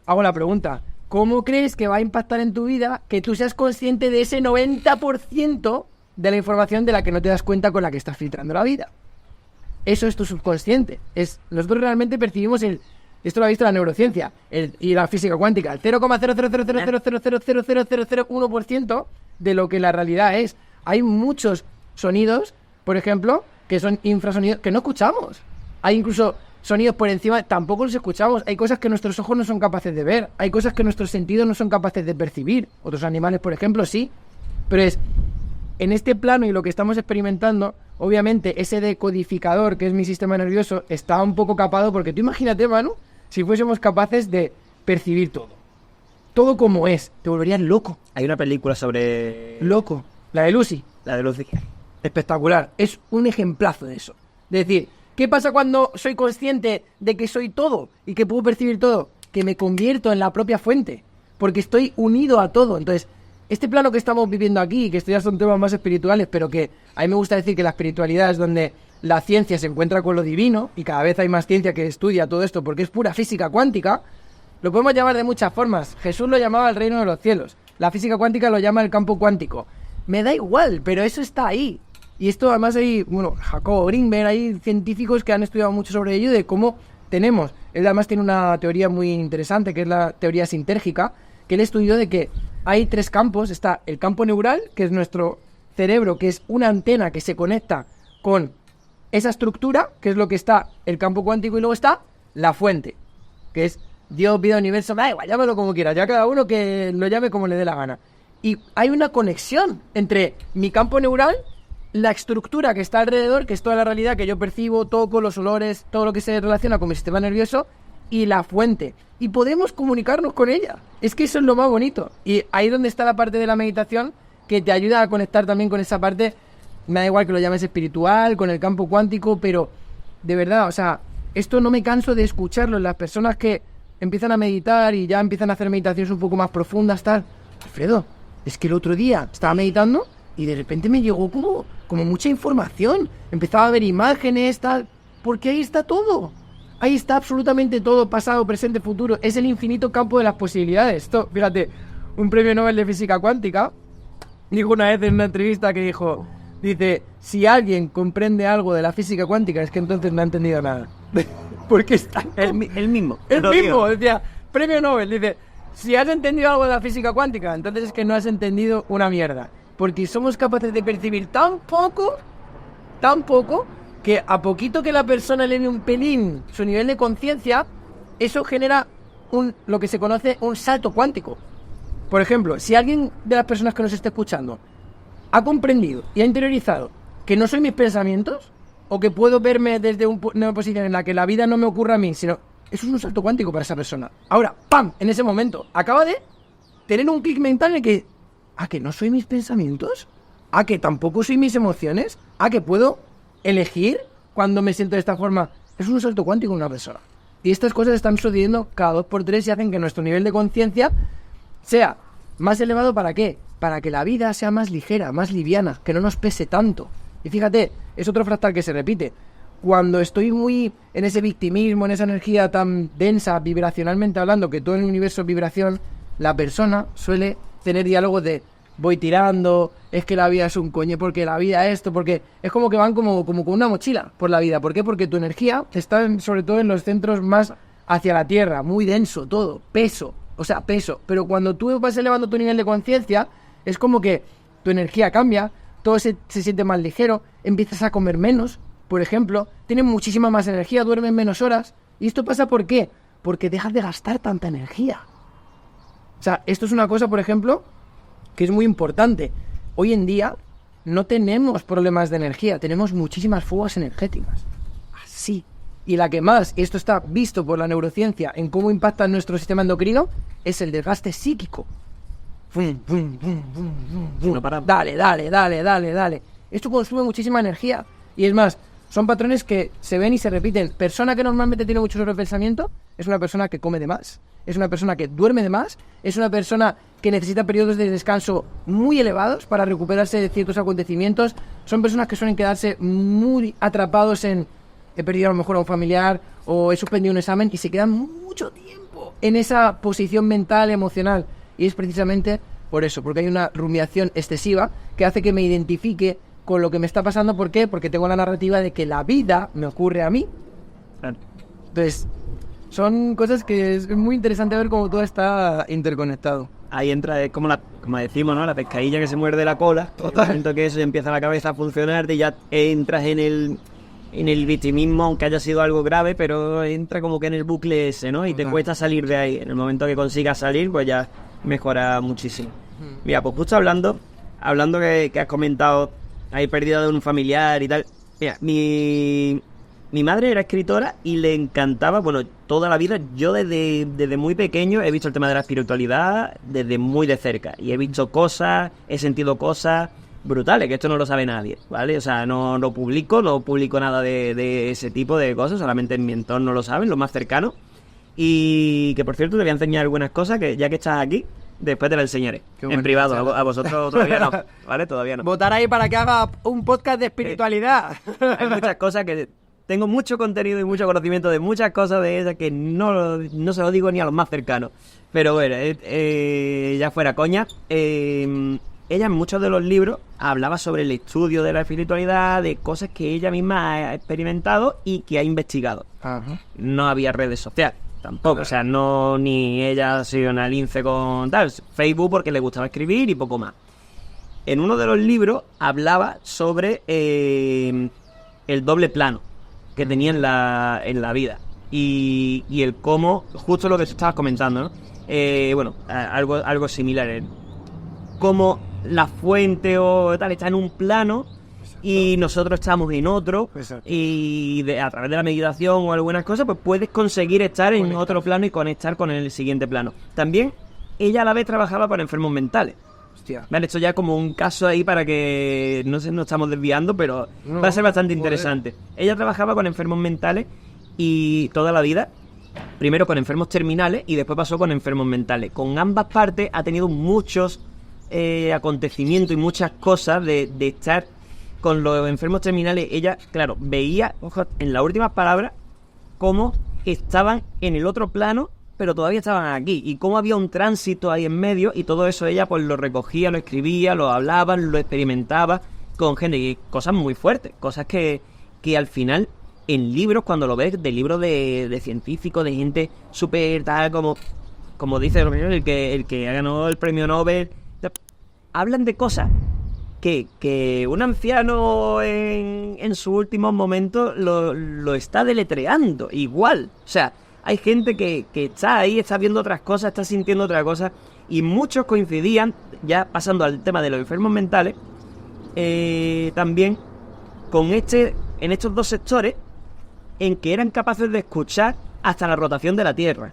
hago la pregunta, ¿cómo crees que va a impactar en tu vida que tú seas consciente de ese 90% de la información de la que no te das cuenta con la que estás filtrando la vida? Eso es tu subconsciente. Nosotros realmente percibimos esto lo ha visto la neurociencia y la física cuántica, el 0,00000000001% de lo que la realidad es. Hay muchos sonidos, por ejemplo, que son infrasonidos que no escuchamos. Hay incluso sonidos por encima, tampoco los escuchamos. Hay cosas que nuestros ojos no son capaces de ver. Hay cosas que nuestros sentidos no son capaces de percibir. Otros animales, por ejemplo, sí. Pero en este plano y lo que estamos experimentando, obviamente ese decodificador que es mi sistema nervioso está un poco capado, porque tú imagínate, Manu, si fuésemos capaces de percibir todo como es, te volverías loco. Hay una película sobre... Loco, la de Lucy. La de Lucy. Espectacular, es un ejemplazo de eso. De decir, ¿qué pasa cuando soy consciente de que soy todo y que puedo percibir todo? Que me convierto en la propia fuente, porque estoy unido a todo. Entonces, este plano que estamos viviendo aquí, que estos ya son temas más espirituales, pero que a mí me gusta decir que la espiritualidad es donde la ciencia se encuentra con lo divino, y cada vez hay más ciencia que estudia todo esto porque es pura física cuántica. Lo podemos llamar de muchas formas. Jesús lo llamaba el reino de los cielos. La física cuántica lo llama el campo cuántico. Me da igual, pero eso está ahí. Y esto además hay, Jacobo Greenberg, hay científicos que han estudiado mucho sobre ello, de cómo tenemos. Él además tiene una teoría muy interesante, que es la teoría sintérgica, que él estudió de que hay 3 campos. Está el campo neural, que es nuestro cerebro, que es una antena que se conecta con esa estructura, que es lo que está el campo cuántico, y luego está la fuente, que es Dios, vida, universo, da igual, llámalo como quiera, ya cada uno que lo llame como le dé la gana. Y hay una conexión entre mi campo neural, la estructura que está alrededor, que es toda la realidad que yo percibo, toco, los olores, todo lo que se relaciona con mi sistema nervioso, y la fuente. Y podemos comunicarnos con ella. Es que eso es lo más bonito. Y ahí es donde está la parte de la meditación, que te ayuda a conectar también con esa parte. Me da igual que lo llames espiritual, con el campo cuántico, pero de verdad, o sea, esto no me canso de escucharlo en las personas que empiezan a meditar y ya empiezan a hacer meditaciones un poco más profundas, tal. Alfredo, es que el otro día estaba meditando y de repente me llegó como mucha información. Empezaba a ver imágenes, tal, porque ahí está todo. Ahí está absolutamente todo, pasado, presente, futuro. Es el infinito campo de las posibilidades. Esto, fíjate, un premio Nobel de Física Cuántica dijo una vez en una entrevista que dice, si alguien comprende algo de la física cuántica es que entonces no ha entendido nada. Porque está... El mismo. El mismo, decía, premio Nobel, dice, si has entendido algo de la física cuántica, entonces es que no has entendido una mierda. Porque somos capaces de percibir tan poco, que a poquito que la persona eleve un pelín su nivel de conciencia, eso genera lo que se conoce un salto cuántico. Por ejemplo, si alguien de las personas que nos está escuchando ha comprendido y ha interiorizado que no soy mis pensamientos, o que puedo verme desde una posición en la que la vida no me ocurra a mí, sino eso es un salto cuántico para esa persona. Ahora, ¡pam!, en ese momento, acaba de tener un clic mental en el que, que no soy mis pensamientos, que tampoco soy mis emociones, que puedo elegir cuando me siento de esta forma. Es un salto cuántico en una persona. Y estas cosas están sucediendo cada 2x3 y hacen que nuestro nivel de conciencia sea más elevado. ¿Para qué? Para que la vida sea más ligera, más liviana, que no nos pese tanto. Y fíjate, es otro fractal que se repite. Cuando estoy muy en ese victimismo, en esa energía tan densa, vibracionalmente hablando, que todo el universo es vibración, la persona suele tener diálogos de voy tirando, es que la vida es un coño, porque la vida esto, porque es como que van como con una mochila por la vida. ¿Por qué? Porque tu energía está sobre todo en los centros más hacia la tierra, muy denso todo, peso. Pero cuando tú vas elevando tu nivel de conciencia, es como que tu energía cambia, todo se siente más ligero, empiezas a comer menos, por ejemplo, tienen muchísima más energía, duermen menos horas. ¿Y esto pasa por qué? Porque dejas de gastar tanta energía. O sea, esto es una cosa, por ejemplo, que es muy importante. Hoy en día no tenemos problemas de energía, tenemos muchísimas fugas energéticas. Así. Y la que más, y esto está visto por la neurociencia en cómo impacta en nuestro sistema endocrino, es el desgaste psíquico. No para. Dale. Esto consume muchísima energía. Y es más, son patrones que se ven y se repiten. Persona que normalmente tiene mucho sobrepensamiento es una persona que come de más. Es una persona que duerme de más. Es una persona que necesita periodos de descanso muy elevados para recuperarse de ciertos acontecimientos. Son personas que suelen quedarse muy atrapados en... He perdido a lo mejor a un familiar o he suspendido un examen y se quedan mucho tiempo en esa posición mental, emocional. Y es precisamente por eso, porque hay una rumiación excesiva que hace que me identifique con lo que me está pasando. ¿Por qué? Porque tengo la narrativa de que la vida me ocurre a mí. Claro. Entonces, son cosas que es muy interesante ver cómo todo está interconectado. Ahí entra, es como decimos, ¿no? La pescadilla que se muerde la cola. Total. Siento que eso ya empieza la cabeza a funcionar y ya entras en el victimismo, aunque haya sido algo grave, pero entra como que en el bucle ese, ¿no? Y te cuesta salir de ahí. En el momento que consigas salir, pues ya mejora muchísimo. Mira, pues justo hablando que has comentado, hay pérdida de un familiar y tal. Mira, mi madre era escritora y le encantaba, bueno, toda la vida, yo desde muy pequeño he visto el tema de la espiritualidad desde muy de cerca. Y he visto cosas, he sentido cosas brutales, que esto no lo sabe nadie, ¿vale? O sea, no publico nada de ese tipo de cosas, solamente en mi entorno lo saben, los más cercanos. Y que, por cierto, te voy a enseñar algunas cosas que ya que estás aquí, después te las enseñaré. En privado, a vosotros todavía no, ¿vale? Todavía no. Votar ahí para que haga un podcast de espiritualidad. Hay muchas cosas que... Tengo mucho contenido y mucho conocimiento de muchas cosas de esas que no se lo digo ni a los más cercanos. Pero bueno, ya fuera coña, ella en muchos de los libros hablaba sobre el estudio de la espiritualidad, de cosas que ella misma ha experimentado y que ha investigado. Ajá. No había redes sociales tampoco, o sea, ni ella ha sido una lince con tal, Facebook porque le gustaba escribir y poco más. En uno de los libros hablaba sobre el doble plano que tenía en la vida y el cómo, justo lo que tú estabas comentando, ¿no? Bueno, algo similar, cómo la fuente o tal está en un plano y nosotros estamos en otro. Exacto. Y a través de la meditación o algunas cosas pues puedes conseguir estar en otro plano y conectar con el siguiente plano. También ella a la vez trabajaba para enfermos mentales. Hostia. Vale, esto ya como un caso ahí para que no sé, nos estamos desviando, pero No, va a ser bastante joder. interesante. Ella trabajaba con enfermos mentales y toda la vida, primero con enfermos terminales y después pasó con enfermos mentales. Con ambas partes ha tenido muchos acontecimientos y muchas cosas de estar con los enfermos terminales. Ella, claro, veía, ojo, en las últimas palabras, cómo estaban en el otro plano, pero todavía estaban aquí, y cómo había un tránsito ahí en medio, y todo eso ella pues lo recogía, lo escribía, lo hablaba, lo experimentaba con gente, y cosas muy fuertes, cosas que al final en libros, cuando lo ves, de libros de científicos, de gente súper tal, como dice el que ganó el premio Nobel, hablan de cosas que un anciano en sus últimos momentos lo está deletreando igual. O sea, hay gente que está ahí, está viendo otras cosas, está sintiendo otras cosas, y muchos coincidían, ya pasando al tema de los enfermos mentales, también con en estos dos sectores, en que eran capaces de escuchar hasta la rotación de la Tierra.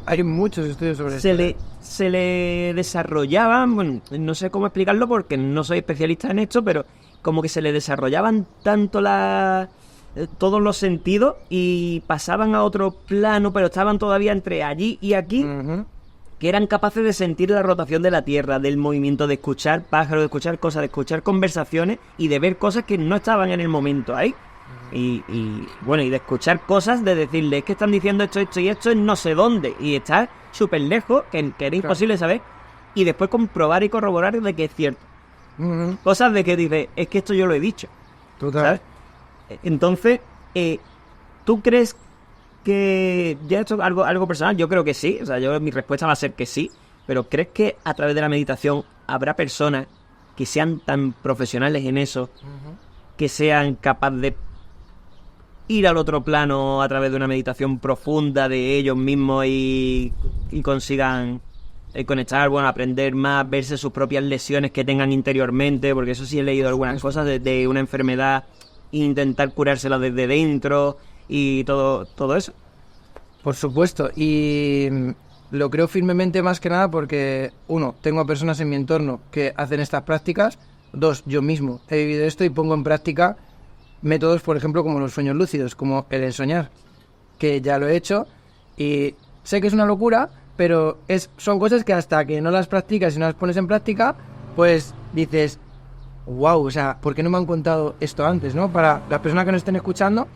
Hay muchos estudios sobre Se esto. se le desarrollaban, bueno, no sé cómo explicarlo porque no soy especialista en esto, pero como que se le desarrollaban tanto todos los sentidos y pasaban a otro plano, pero estaban todavía entre allí y aquí, que eran capaces de sentir la rotación de la Tierra, del movimiento, de escuchar pájaros, de escuchar cosas, de escuchar conversaciones y de ver cosas que no estaban en el momento ahí. Y bueno, y de escuchar cosas, de decirle, es que están diciendo esto y esto en no sé dónde, y estar súper lejos, que era imposible saber, y después comprobar y corroborar de que es cierto. Cosas de que dices, es que esto yo lo he dicho. Total. ¿Sabes? Entonces, ¿tú crees que ya esto es algo personal? Yo creo que sí, o sea, mi respuesta va a ser que sí, pero ¿crees que a través de la meditación habrá personas que sean tan profesionales en eso que sean capaces de ir al otro plano a través de una meditación profunda de ellos mismos y consigan conectar, bueno, aprender más, verse sus propias lesiones que tengan interiormente, porque eso sí he leído algunas cosas de una enfermedad e intentar curársela desde dentro y todo eso. Por supuesto, y lo creo firmemente más que nada porque, 1, tengo a personas en mi entorno que hacen estas prácticas, 2, yo mismo he vivido esto y pongo en práctica métodos, por ejemplo, como los sueños lúcidos, como el ensoñar, que ya lo he hecho y sé que es una locura, pero son cosas que hasta que no las practicas y no las pones en práctica, pues dices, wow, o sea, ¿por qué no me han contado esto antes, no? Para las personas que nos estén escuchando,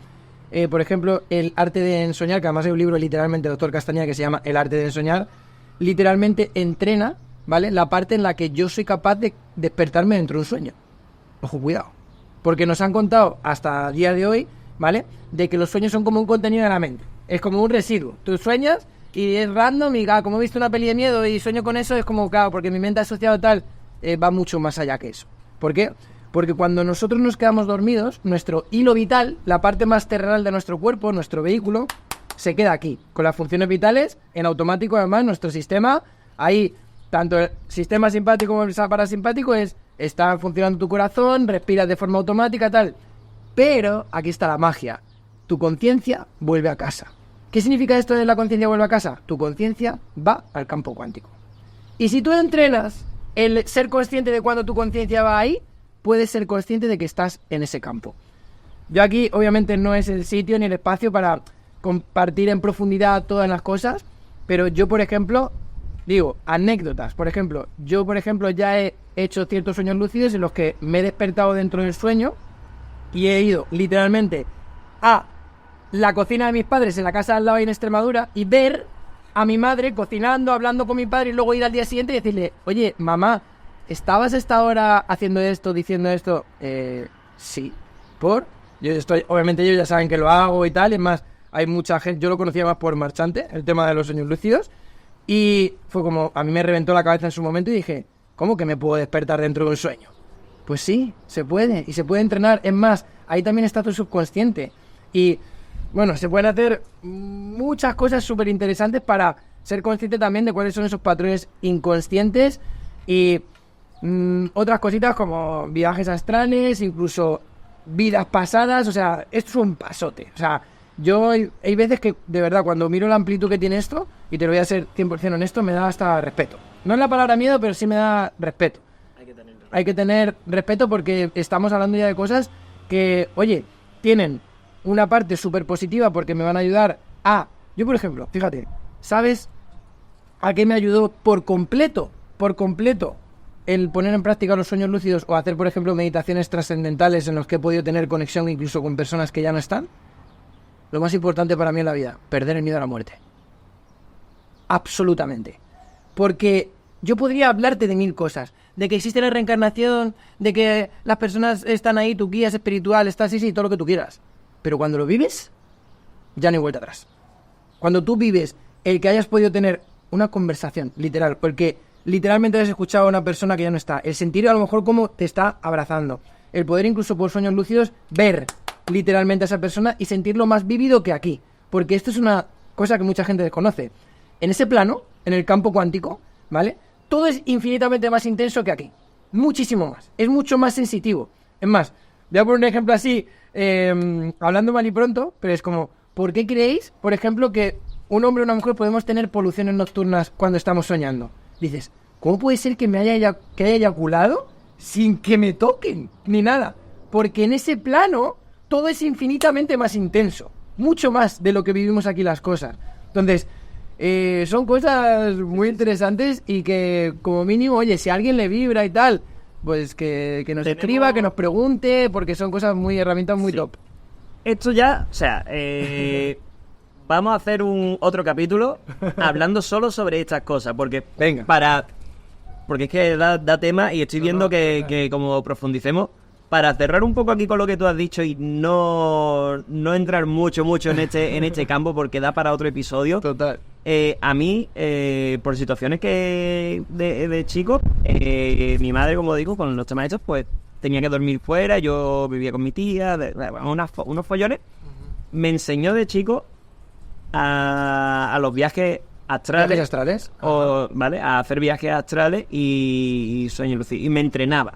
por ejemplo, el arte de ensoñar, que además hay un libro literalmente de Dr. Castañeda que se llama El arte de ensoñar, literalmente entrena, ¿vale?, la parte en la que yo soy capaz de despertarme dentro de un sueño. Ojo, cuidado. Porque nos han contado hasta el día de hoy, ¿vale?, de que los sueños son como un contenido de la mente. Es como un residuo. Tú sueñas y es random y, como he visto una peli de miedo y sueño con eso, es como, claro, porque mi mente ha asociado tal, va mucho más allá que eso. ¿Por qué? Porque cuando nosotros nos quedamos dormidos, nuestro hilo vital, la parte más terrenal de nuestro cuerpo, nuestro vehículo, se queda aquí, con las funciones vitales, en automático. Además, nuestro sistema, ahí, tanto el sistema simpático como el parasimpático está funcionando tu corazón, respiras de forma automática, tal. Pero aquí está la magia. Tu conciencia vuelve a casa. ¿Qué significa esto de la conciencia vuelve a casa? Tu conciencia va al campo cuántico. Y si tú entrenas el ser consciente de cuando tu conciencia va ahí, puedes ser consciente de que estás en ese campo. Yo aquí, obviamente, no es el sitio ni el espacio para compartir en profundidad todas las cosas, pero yo, por ejemplo, digo, anécdotas. Por ejemplo, yo, ya he hecho ciertos sueños lúcidos en los que me he despertado dentro del sueño y he ido literalmente a la cocina de mis padres en la casa de al lado en Extremadura y ver a mi madre cocinando, hablando con mi padre y luego ir al día siguiente y decirle, oye, mamá, ¿estabas a esta hora haciendo esto, diciendo esto? Sí. Obviamente ellos ya saben que lo hago y tal, es más, hay mucha gente, yo lo conocía más por Marchante, el tema de los sueños lúcidos, y fue como, a mí me reventó la cabeza en su momento y dije, ¿cómo que me puedo despertar dentro de un sueño? Pues sí, se puede, y se puede entrenar, es más, ahí también está tu subconsciente, y bueno, se pueden hacer muchas cosas súper interesantes para ser consciente también de cuáles son esos patrones inconscientes y otras cositas como viajes astrales, incluso vidas pasadas, o sea, esto es un pasote. O sea, hay veces que, de verdad, cuando miro la amplitud que tiene esto, y te lo voy a ser 100% honesto, me da hasta respeto. No es la palabra miedo, pero sí me da respeto. Hay que tener respeto porque estamos hablando ya de cosas que, oye, tienen una parte súper positiva porque me van a ayudar a... Yo, por ejemplo, fíjate, ¿sabes a qué me ayudó por completo el poner en práctica los sueños lúcidos o hacer, por ejemplo, meditaciones trascendentales en los que he podido tener conexión incluso con personas que ya no están? Lo más importante para mí en la vida, perder el miedo a la muerte. Absolutamente. Porque yo podría hablarte de 1000 cosas, de que existe la reencarnación, de que las personas están ahí, tu guía es espiritual, está así, sí, todo lo que tú quieras. Pero cuando lo vives, ya no hay vuelta atrás. Cuando tú vives el que hayas podido tener una conversación, literal, porque literalmente has escuchado a una persona que ya no está, el sentir a lo mejor cómo te está abrazando, el poder incluso por sueños lúcidos ver literalmente a esa persona y sentirlo más vívido que aquí, porque esto es una cosa que mucha gente desconoce. En ese plano, en el campo cuántico, ¿vale?, todo es infinitamente más intenso que aquí, muchísimo más, es mucho más sensitivo. Es más, voy a poner un ejemplo así, hablando mal y pronto, pero es como, ¿por qué creéis, por ejemplo, que un hombre o una mujer podemos tener poluciones nocturnas cuando estamos soñando? Dices, ¿cómo puede ser que haya eyaculado sin que me toquen ni nada? Porque en ese plano todo es infinitamente más intenso, mucho más de lo que vivimos aquí las cosas. Entonces, son cosas muy interesantes y que, como mínimo, oye, si a alguien le vibra y tal, pues que nos escriba, que nos pregunte, porque son cosas herramientas muy top. Esto ya, o sea, vamos a hacer otro capítulo hablando solo sobre estas cosas, porque venga, porque es que da tema y estoy viendo que como profundicemos, para cerrar un poco aquí con lo que tú has dicho y no entrar mucho en este campo porque da para otro episodio. Total. A mí, por situaciones que de chico, mi madre, como digo, con los temas estos, pues tenía que dormir fuera, yo vivía con mi tía, unos follones. Me enseñó de chico a los viajes astrales. ¿Viajes astrales? ¿Vale? A hacer viajes astrales y sueños lúcidos. Y me entrenaba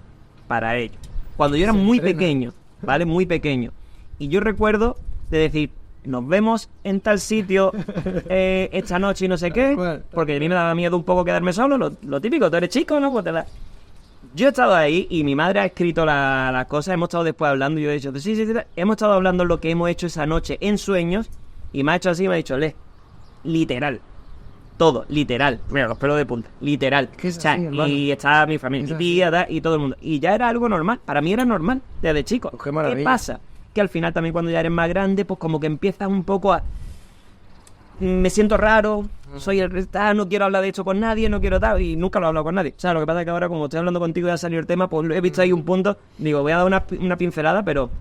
para ello. Cuando yo era muy pequeño, ¿vale? Muy pequeño. Y yo recuerdo de decir, nos vemos en tal sitio esta noche y no sé qué, porque a mí me daba miedo un poco quedarme solo, lo típico, tú eres chico, ¿no? Pues te da. Yo he estado ahí y mi madre ha escrito las cosas, hemos estado después hablando y yo he dicho, sí, hemos estado hablando lo que hemos hecho esa noche en sueños y me ha hecho así, me ha dicho, literal. Todo, literal. Mira, los pelos de punta. Literal. ¿Qué es así, y está mi familia, mi tía, y todo el mundo. Y ya era algo normal. Para mí era normal, desde chico. Pues qué maravilla. ¿Qué pasa? Que al final también cuando ya eres más grande, pues como que empiezas un poco a... Me siento raro, soy el... no quiero hablar de esto con nadie, no quiero tal, y nunca lo he hablado con nadie. O sea, lo que pasa es que ahora como estoy hablando contigo y ha salido el tema, pues he visto ahí un punto, digo, voy a dar una pincelada, pero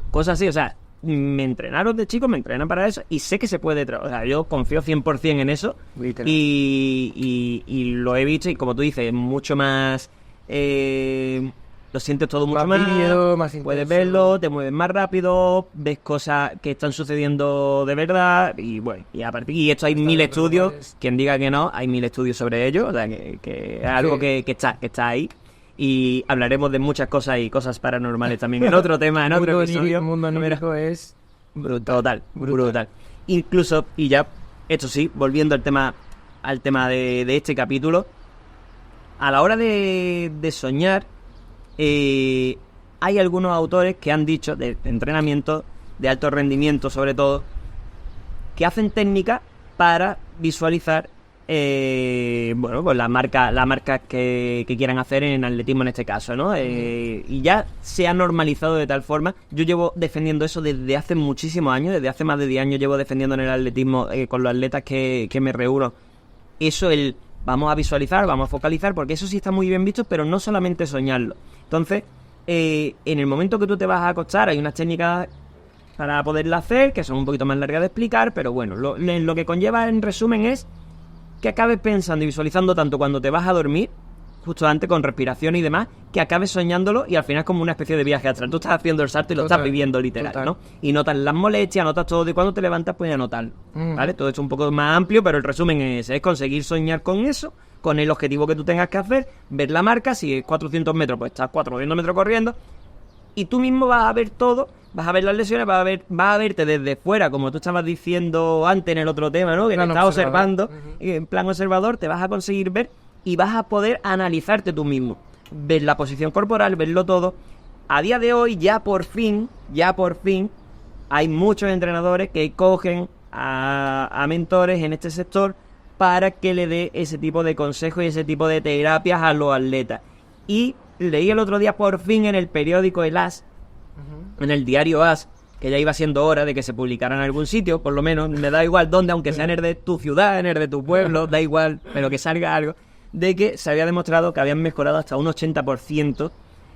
cosas así, o sea... Me entrenaron de chico, me entrenan para eso y sé que se puede o sea, yo confío 100% en eso y lo he visto y como tú dices, mucho más lo sientes todo mucho más vívido, más puedes intenso. verlo, te mueves más rápido, ves cosas que están sucediendo de verdad y bueno, y a partir y esto hay 1000 estudios, quien diga que no, hay 1000 estudios sobre ello, o sea que es algo que está ahí. Y hablaremos de muchas cosas y cosas paranormales también en otro tema, en otro episodio. El mundo onírico es brutal. Incluso, y ya, esto sí, volviendo al tema de este capítulo, a la hora de soñar, hay algunos autores que han dicho, de entrenamiento, de alto rendimiento sobre todo, que hacen técnicas para visualizar pues las marcas que quieran hacer en atletismo en este caso, ¿no? Y ya se ha normalizado de tal forma. Yo llevo defendiendo eso desde hace muchísimos años, desde hace más de 10 años llevo defendiendo en el atletismo con los atletas que me reúno. Eso vamos a visualizar, vamos a focalizar, porque eso sí está muy bien visto, pero no solamente soñarlo. Entonces, en el momento que tú te vas a acostar, hay unas técnicas para poderla hacer, que son un poquito más largas de explicar, pero bueno, lo que conlleva en resumen es que acabes pensando y visualizando tanto cuando te vas a dormir, justo antes con respiración y demás, que acabes soñándolo y al final es como una especie de viaje astral. Tú estás haciendo el salto y lo estás viviendo literal, ¿no? Y notas las molestias, notas todo, y cuando te levantas puedes anotarlo, ¿vale? Todo esto es un poco más amplio, pero el resumen es conseguir soñar con eso, con el objetivo que tú tengas que hacer, ver la marca, si es 400 metros, pues estás 400 metros corriendo, y tú mismo vas a ver todo, vas a ver las lesiones, vas a verte desde fuera, como tú estabas diciendo antes en el otro tema, ¿no? Que te estás observando, y en plan observador te vas a conseguir ver y vas a poder analizarte tú mismo. Ver la posición corporal, verlo todo. A día de hoy ya por fin, hay muchos entrenadores que cogen a mentores en este sector para que le dé ese tipo de consejos y ese tipo de terapias a los atletas. Y leí el otro día por fin en el periódico El As, en el diario As, que ya iba siendo hora de que se publicara en algún sitio, por lo menos, me da igual dónde, aunque sea en el de tu ciudad, en el de tu pueblo, da igual, pero que salga algo, de que se había demostrado que habían mejorado hasta un 80%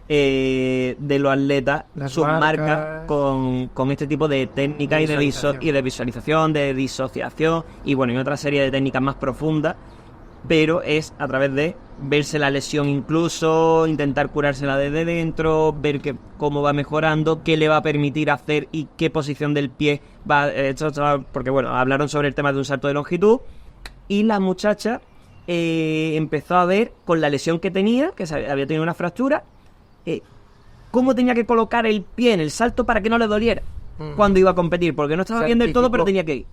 de los atletas, sus marcas con este tipo de técnicas y de visualización, de disociación y bueno, y otra serie de técnicas más profundas, pero es a través de verse la lesión incluso, intentar curársela desde dentro, ver cómo va mejorando, qué le va a permitir hacer y qué posición del pie va, porque bueno, hablaron sobre el tema de un salto de longitud y la muchacha empezó a ver con la lesión que tenía, que había tenido una fractura, cómo tenía que colocar el pie en el salto para que no le doliera cuando iba a competir, porque no estaba bien del todo, pero tenía que ir.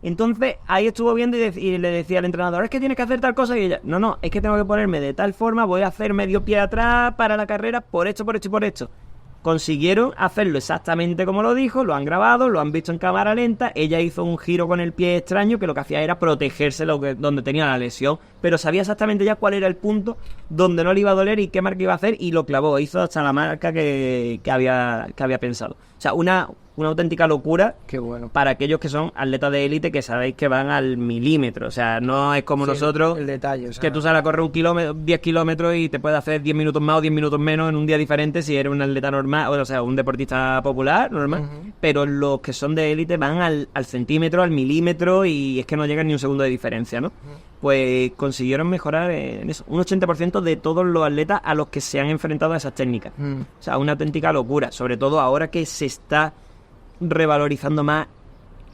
Entonces ahí estuvo viendo y le decía al entrenador, es que tienes que hacer tal cosa, y ella, no, es que tengo que ponerme de tal forma, voy a hacer medio pie atrás para la carrera por esto y por esto. Consiguieron hacerlo exactamente como lo dijo, lo han grabado, lo han visto en cámara lenta, ella hizo un giro con el pie extraño que lo que hacía era protegerse donde tenía la lesión, pero sabía exactamente ya cuál era el punto donde no le iba a doler y qué marca iba a hacer y lo clavó, hizo hasta la marca que había pensado. O sea, una auténtica locura. Qué bueno. Para aquellos que son atletas de élite, que sabéis que van al milímetro. O sea, no es como nosotros, el detalle, o sea, que tú sales a correr 10 kilómetros y te puedes hacer 10 minutos más o 10 minutos menos en un día diferente si eres un atleta normal, o sea, un deportista popular, normal. Pero los que son de élite van al centímetro, al milímetro, y es que no llegan ni un segundo de diferencia, ¿no? Pues consiguieron mejorar en eso, un 80% de todos los atletas a los que se han enfrentado a esas técnicas. O sea, una auténtica locura, sobre todo ahora que se está revalorizando más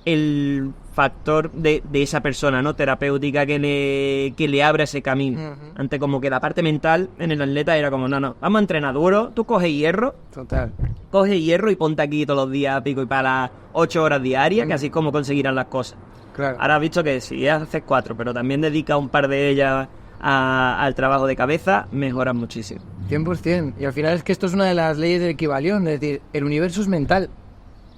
el factor de esa persona, ¿no? Terapéutica que le abra ese camino. Antes como que la parte mental en el atleta era como, no, vamos a entrenar duro, tú coge hierro. Total. Coge hierro y ponte aquí todos los días a pico y para las 8 horas diarias, que así es como conseguirán las cosas. Claro. Ahora has visto que si haces 4, pero también dedica un par de ellas al trabajo de cabeza, mejoras muchísimo. 100%. Y al final es que esto es una de las leyes del Kybalión, es decir, el universo es mental.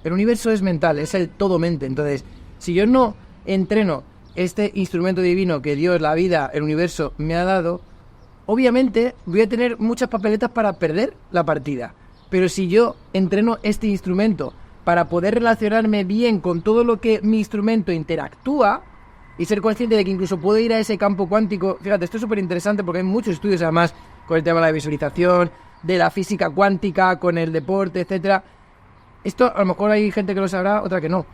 El universo es mental, es el todo mente. Entonces, si yo no entreno este instrumento divino que Dios, la vida, el universo me ha dado, obviamente voy a tener muchas papeletas para perder la partida. Pero si yo entreno este instrumento para poder relacionarme bien con todo lo que mi instrumento interactúa y ser consciente de que incluso puedo ir a ese campo cuántico. Fíjate, esto es súper interesante porque hay muchos estudios además con el tema de la visualización, de la física cuántica, con el deporte, etcétera. Esto a lo mejor hay gente que lo sabrá, otra que no.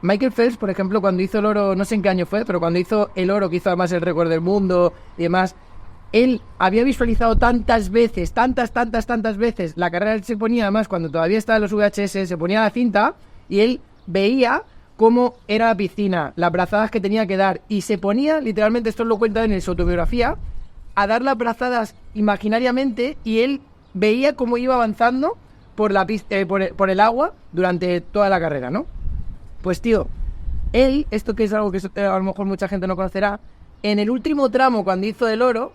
Michael Phelps, por ejemplo, cuando hizo el oro, no sé en qué año fue, pero cuando hizo el oro, que hizo además el récord del mundo y demás, él había visualizado tantas veces, tantas veces, la carrera él se ponía, además, cuando todavía estaba en los VHS, se ponía la cinta y él veía cómo era la piscina, las brazadas que tenía que dar, y se ponía, literalmente, esto lo cuenta en su autobiografía, a dar las brazadas imaginariamente, y él veía cómo iba avanzando por el agua durante toda la carrera, ¿no? Pues tío, él, esto que es algo que a lo mejor mucha gente no conocerá, en el último tramo cuando hizo el oro,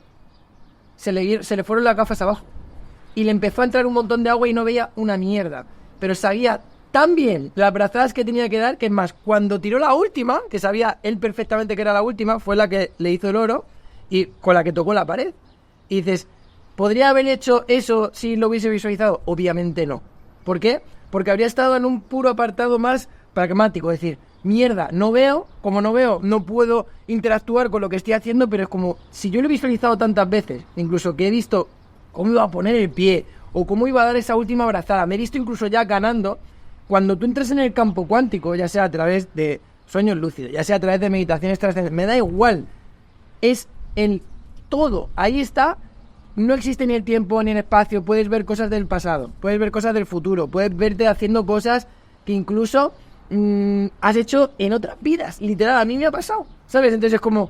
se le fueron las gafas abajo y le empezó a entrar un montón de agua y no veía una mierda, pero sabía tan bien las brazadas que tenía que dar, que es más, cuando tiró la última, que sabía él perfectamente que era la última, fue la que le hizo el oro y con la que tocó la pared. Y dices, ¿podría haber hecho eso si lo hubiese visualizado? Obviamente no. ¿Por qué? Porque habría estado en un puro apartado más pragmático, es decir, mierda, no veo, como no veo, no puedo interactuar con lo que estoy haciendo, pero es como, si yo lo he visualizado tantas veces, incluso que he visto cómo iba a poner el pie, o cómo iba a dar esa última brazada, me he visto incluso ya ganando, cuando tú entres en el campo cuántico, ya sea a través de sueños lúcidos, ya sea a través de meditaciones trascendentes, me da igual, es el todo, ahí está, no existe ni el tiempo ni el espacio, puedes ver cosas del pasado, puedes ver cosas del futuro, puedes verte haciendo cosas que incluso has hecho en otras vidas, literal, a mí me ha pasado, ¿sabes? Entonces es como,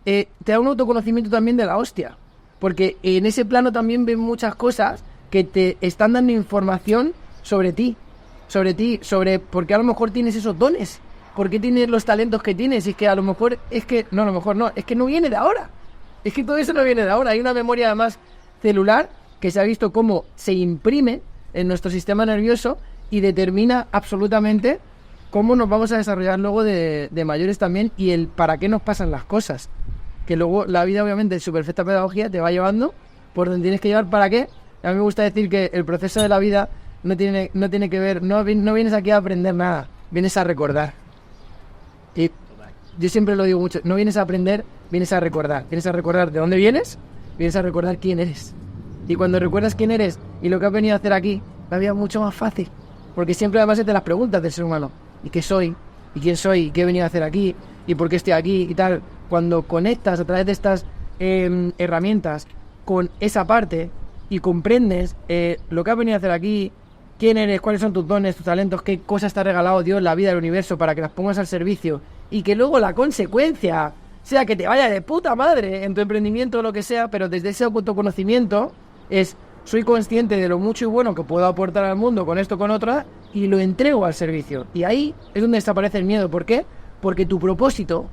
te da un autoconocimiento también de la hostia, porque en ese plano también ven muchas cosas que te están dando información sobre ti, sobre por qué a lo mejor tienes esos dones, por qué tienes los talentos que tienes, y es que a lo mejor, es que no viene de ahora, es que todo eso no viene de ahora, hay una memoria además celular que se ha visto cómo se imprime en nuestro sistema nervioso y determina absolutamente cómo nos vamos a desarrollar luego de mayores también, y el para qué nos pasan las cosas. Que luego la vida, obviamente, en su perfecta pedagogía, te va llevando por donde tienes que llevar para qué. A mí me gusta decir que el proceso de la vida no tiene que ver, no vienes aquí a aprender nada, vienes a recordar. Y yo siempre lo digo mucho, no vienes a aprender, vienes a recordar. Vienes a recordar de dónde vienes, vienes a recordar quién eres. Y cuando recuerdas quién eres y lo que has venido a hacer aquí, la vida es mucho más fácil. Porque siempre además se te las preguntas del ser humano. ¿Y qué soy? ¿Y quién soy? ¿Y qué he venido a hacer aquí? ¿Y por qué estoy aquí? Y tal. Cuando conectas a través de estas herramientas con esa parte y comprendes lo que has venido a hacer aquí, quién eres, cuáles son tus dones, tus talentos, qué cosas te ha regalado Dios, la vida, el universo, para que las pongas al servicio, y que luego la consecuencia sea que te vaya de puta madre en tu emprendimiento o lo que sea, pero desde ese autoconocimiento soy consciente de lo mucho y bueno que puedo aportar al mundo con esto, con otra, y lo entrego al servicio. Y ahí es donde desaparece el miedo. ¿Por qué? Porque tu propósito,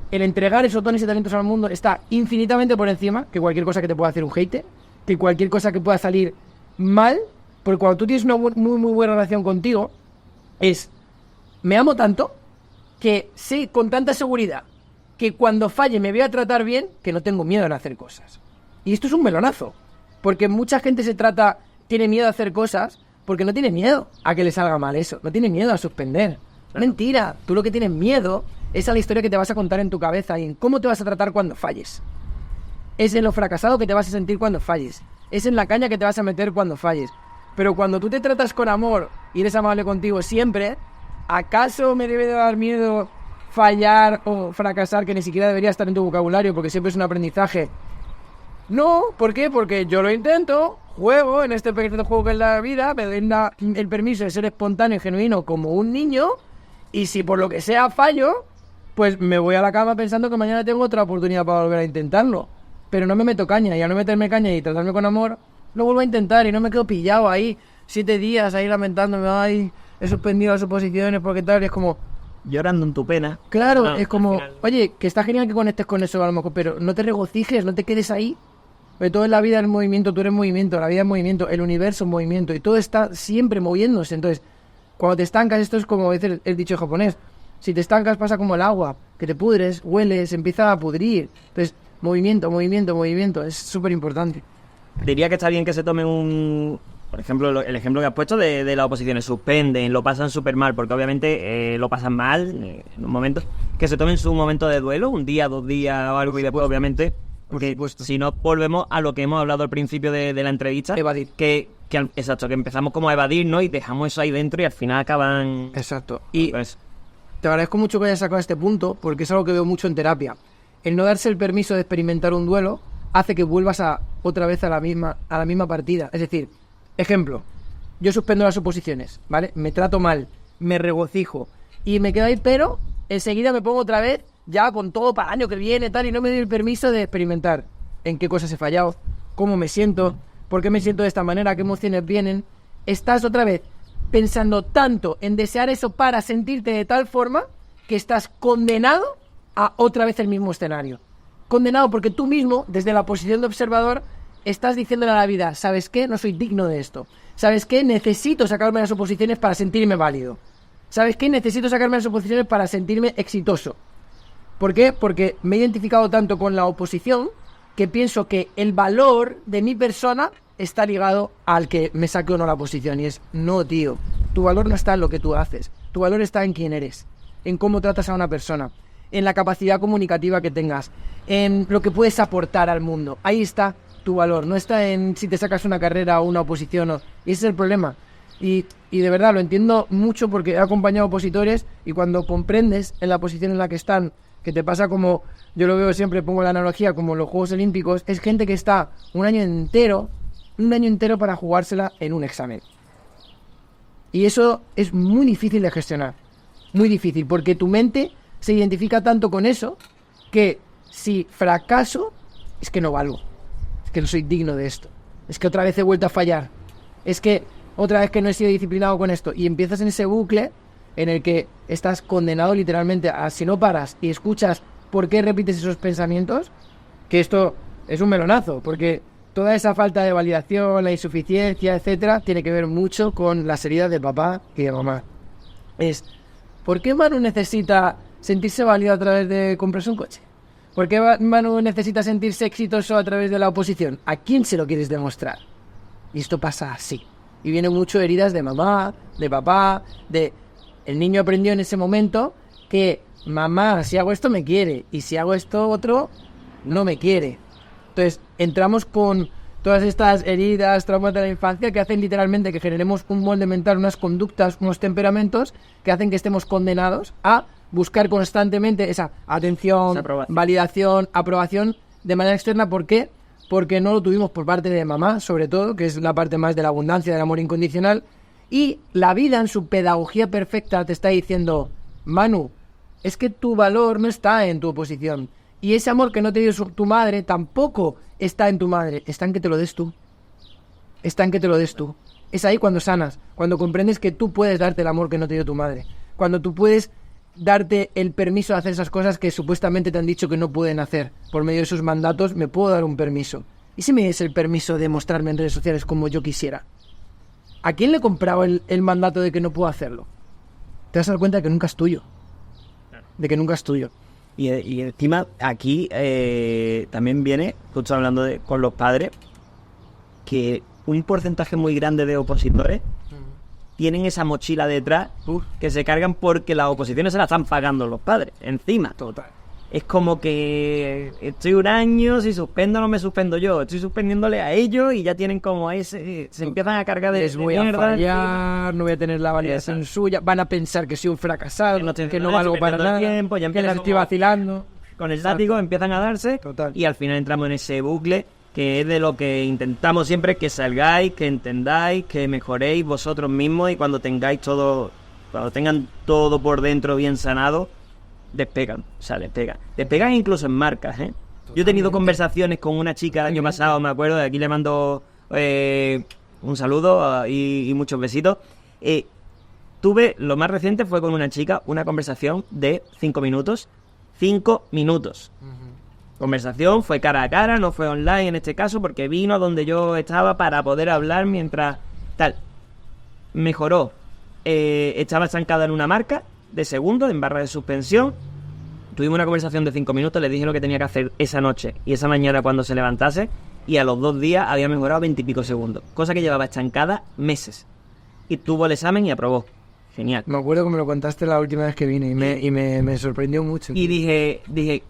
el entregar esos dones y talentos al mundo, está infinitamente por encima que cualquier cosa que te pueda hacer un hater, que cualquier cosa que pueda salir mal, porque cuando tú tienes una muy buena relación contigo, me amo tanto que sé con tanta seguridad que cuando falle me voy a tratar bien, que no tengo miedo en hacer cosas. Y esto es un melonazo, porque mucha gente tiene miedo a hacer cosas porque no tiene miedo a que le salga mal eso, no tiene miedo a suspender. Mentira, tú lo que tienes miedo es a la historia que te vas a contar en tu cabeza y en cómo te vas a tratar cuando falles. Es en lo fracasado que te vas a sentir cuando falles. Es en la caña que te vas a meter cuando falles. Pero cuando tú te tratas con amor y eres amable contigo siempre, ¿acaso me debe de dar miedo fallar o fracasar, que ni siquiera debería estar en tu vocabulario porque siempre es un aprendizaje? No, ¿por qué? Porque yo lo intento, juego en este pequeño juego que es la vida, me doy el permiso de ser espontáneo y genuino como un niño, y si por lo que sea fallo, pues me voy a la cama pensando que mañana tengo otra oportunidad para volver a intentarlo. Pero no me meto caña, y al no meterme caña y tratarme con amor, lo vuelvo a intentar y no me quedo pillado ahí 7 días ahí lamentándome, ay, he suspendido las oposiciones porque tal, y es como... Llorando en tu pena. Claro, No, es como, al final... oye, que está genial que conectes con eso a lo mejor, pero no te regocijes, no te quedes ahí. Porque todo en la vida es movimiento, tú eres movimiento, la vida es movimiento, el universo es movimiento, y todo está siempre moviéndose. Entonces, cuando te estancas, esto es como dice el dicho japonés, si te estancas pasa como el agua, que te pudres, hueles, empieza a pudrir. Entonces, movimiento, movimiento, movimiento, es súper importante. Diría que está bien que se tome un... Por ejemplo, el ejemplo que has puesto de las oposiciones, suspenden, lo pasan súper mal, porque obviamente lo pasan mal en un momento, que se tomen su momento de duelo, un día, 2 días o algo, y después obviamente, porque si no volvemos a lo que hemos hablado al principio de la entrevista, Evadir. Exacto, que empezamos como a evadirnos y dejamos eso ahí dentro y al final acaban... Exacto. Y pues, te agradezco mucho que hayas sacado este punto, porque es algo que veo mucho en terapia. El no darse el permiso de experimentar un duelo hace que vuelvas otra vez a la misma partida. Es decir, ejemplo, yo suspendo las oposiciones, ¿vale? Me trato mal, me regocijo y me quedo ahí, pero enseguida me pongo otra vez ya con todo para el año que viene tal, y no me doy el permiso de experimentar en qué cosas he fallado, cómo me siento, por qué me siento de esta manera, qué emociones vienen. Estás otra vez pensando tanto en desear eso para sentirte de tal forma que estás condenado a otra vez el mismo escenario. Condenado porque tú mismo, desde la posición de observador, estás diciéndole a la vida, ¿sabes qué? No soy digno de esto. ¿Sabes qué? Necesito sacarme las oposiciones para sentirme válido. ¿Sabes qué? Necesito sacarme las oposiciones para sentirme exitoso. ¿Por qué? Porque me he identificado tanto con la oposición que pienso que el valor de mi persona está ligado al que me saque o no la oposición. Y es, no, tío, tu valor no está en lo que tú haces. Tu valor está en quién eres, en cómo tratas a una persona, en la capacidad comunicativa que tengas, en lo que puedes aportar al mundo. Ahí está tu valor, no está en si te sacas una carrera o una oposición. Y ese es el problema. Y de verdad lo entiendo mucho porque he acompañado opositores, y cuando comprendes en la posición en la que están, que te pasa como, yo lo veo siempre, pongo la analogía como los Juegos Olímpicos, es gente que está un año entero para jugársela en un examen. Y eso es muy difícil de gestionar, muy difícil, porque tu mente se identifica tanto con eso que si fracaso, es que no valgo, es que no soy digno de esto, es que otra vez he vuelto a fallar, es que otra vez que no he sido disciplinado con esto, y empiezas en ese bucle en el que estás condenado literalmente a, si no paras y escuchas por qué repites esos pensamientos, que esto es un melonazo, porque toda esa falta de validación, la insuficiencia, etcétera, tiene que ver mucho con las heridas de papá y de mamá. Es, ¿por qué Manu necesita sentirse válido a través de comprarse un coche? ¿Por qué Manu necesita sentirse exitoso a través de la oposición? ¿A quién se lo quieres demostrar? Y esto pasa así. Y vienen mucho heridas de mamá, de papá, de... El niño aprendió en ese momento que mamá, si hago esto me quiere, y si hago esto otro, no me quiere. Entonces, entramos con todas estas heridas, traumas de la infancia, que hacen literalmente que generemos un molde mental, unas conductas, unos temperamentos, que hacen que estemos condenados a buscar constantemente esa atención, validación, aprobación de manera externa. ¿Por qué? Porque no lo tuvimos por parte de mamá, sobre todo, que es la parte más de la abundancia, del amor incondicional. Y la vida en su pedagogía perfecta te está diciendo, Manu, es que tu valor no está en tu oposición. Y ese amor que no te dio tu madre tampoco está en tu madre, está en que te lo des tú. Está en que te lo des tú. Es ahí cuando sanas, cuando comprendes que tú puedes darte el amor que no te dio tu madre. Cuando tú puedes darte el permiso de hacer esas cosas que supuestamente te han dicho que no pueden hacer. Por medio de sus mandatos me puedo dar un permiso. ¿Y si me des el permiso de mostrarme en redes sociales como yo quisiera? ¿A quién le he comprado el mandato de que no puedo hacerlo? Te vas a dar cuenta de que nunca es tuyo. De que nunca es tuyo. Y encima aquí también viene, justo hablando con los padres, que un porcentaje muy grande de opositores tienen esa mochila detrás que se cargan porque las oposiciones se las están pagando los padres, encima. Total. Es como que estoy un año, si suspendo no me suspendo yo, estoy suspendiéndole a ellos y ya tienen como ese, se empiezan a cargar de Les voy mierda, a fallar, no voy a tener la validación suya, van a pensar que soy un fracasado, que no valgo para nada, tiempo, ya que las estoy como vacilando. con el látigo, empiezan a darse. Total. Y al final entramos en ese bucle que es de lo que intentamos siempre, que salgáis, que entendáis, que mejoréis vosotros mismos y cuando tengan todo por dentro bien sanado, despegan, o sea, despegan. Despegan incluso en marcas, ¿eh? Yo he tenido conversaciones con una chica el año pasado, me acuerdo, de aquí le mando un saludo y muchos besitos. Lo más reciente fue con una chica, una conversación de 5 minutos. 5 minutos. Conversación, fue cara a cara, no fue online en este caso, porque vino a donde yo estaba para poder hablar mientras tal. Mejoró. Estaba estancada en una marca de segundo, en barra de suspensión. Tuvimos una conversación de 5 minutos, le dije lo que tenía que hacer esa noche y esa mañana cuando se levantase, y a los 2 días había mejorado 20 y pico segundos, cosa que llevaba estancada meses. Y tuvo el examen y aprobó. Genial. Me acuerdo que me lo contaste la última vez que vine y me sorprendió mucho. Y dije,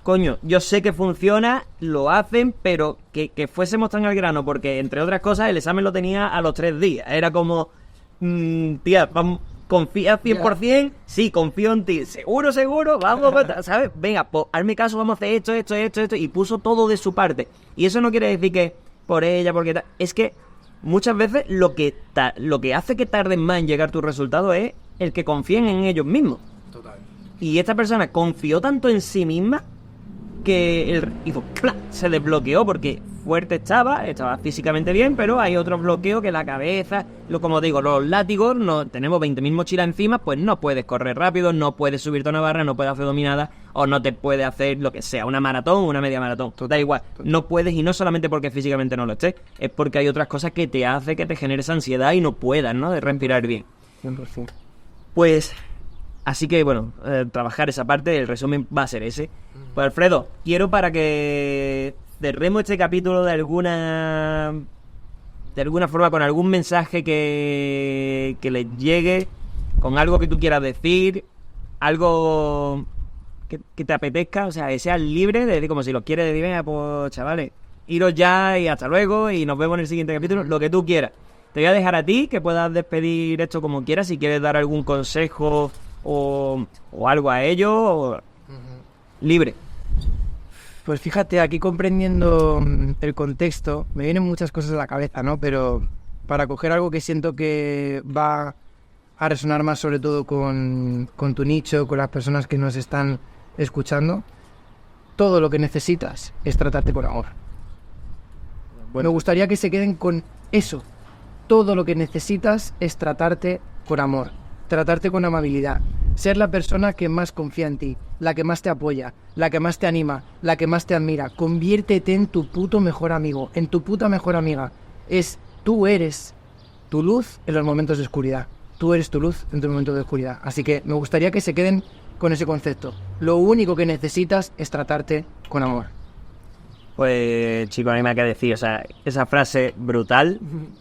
coño, yo sé que funciona, lo hacen, pero que fuésemos tan al grano, porque entre otras cosas el examen lo tenía a los 3 días. Era como, tía, vamos, ¿confías 100%? Sí, confío en ti. ¿Seguro? Vamos, ¿sabes? Venga, pues hazme caso, vamos a hacer esto. Y puso todo de su parte. Y eso no quiere decir que por ella, porque tal. Es que muchas veces lo que hace que tarden más en llegar tus resultados es el que confíen en ellos mismos. Total. Y esta persona confió tanto en sí misma que hizo ¡plá! Se desbloqueó porque fuerte estaba físicamente bien, pero hay otro bloqueo que la cabeza, como digo, los látigos, tenemos 20.000 mochilas encima, pues no puedes correr rápido, no puedes subirte a una barra, no puedes hacer dominadas, o no te puedes hacer lo que sea, una maratón o una media maratón, da igual, no puedes, y no solamente porque físicamente no lo estés, es porque hay otras cosas que te hace que te genere esa ansiedad y no puedas, ¿no?, de respirar bien. 100%. Pues, así que bueno, trabajar esa parte, el resumen va a ser ese. Pues Alfredo, quiero para que cerremos este capítulo de alguna forma, con algún mensaje que les llegue, con algo que tú quieras decir, algo que te apetezca, o sea, que seas libre de decir, como si lo quieres decir, venga, pues chavales, iros ya y hasta luego y nos vemos en el siguiente capítulo, lo que tú quieras. Te voy a dejar a ti que puedas despedir esto como quieras, si quieres dar algún consejo o algo a ellos, libre. Pues fíjate, aquí comprendiendo el contexto, me vienen muchas cosas a la cabeza, ¿no? Pero para coger algo que siento que va a resonar más sobre todo con tu nicho, con las personas que nos están escuchando, todo lo que necesitas es tratarte con amor. Bueno. Me gustaría que se queden con eso. Todo lo que necesitas es tratarte con amor, tratarte con amabilidad, ser la persona que más confía en ti, la que más te apoya, la que más te anima, la que más te admira. Conviértete en tu puto mejor amigo, en tu puta mejor amiga. Tú eres tu luz en los momentos de oscuridad. Tú eres tu luz en tus momentos de oscuridad. Así que me gustaría que se queden con ese concepto. Lo único que necesitas es tratarte con amor. Pues chicos, no hay más que decir, o sea, esa frase brutal,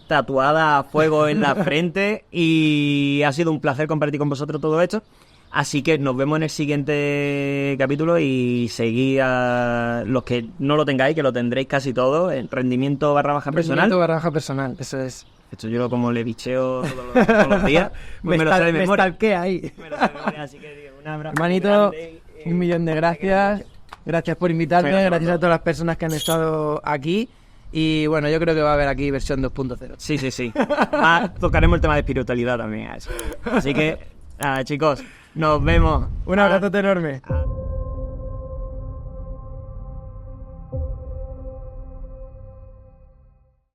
tatuada a fuego en la frente, y ha sido un placer compartir con vosotros todo esto. Así que nos vemos en el siguiente capítulo y seguid a los que no lo tengáis, que lo tendréis casi todo, en rendimiento /personal. Rendimiento /personal, eso es. Esto yo como le bicheo todos los días, pues me lo sé de memoria. Me stalkea ahí. Me lo sé de memoria, así que digo, un abrazo. Hermanito, 1.000.000 de gracias. Gracias por invitarme, gracias a todas las personas que han estado aquí. Y bueno, yo creo que va a haber aquí versión 2.0. Sí. Tocaremos el tema de espiritualidad también. Así que, nada, chicos, nos vemos. Un abrazo enorme.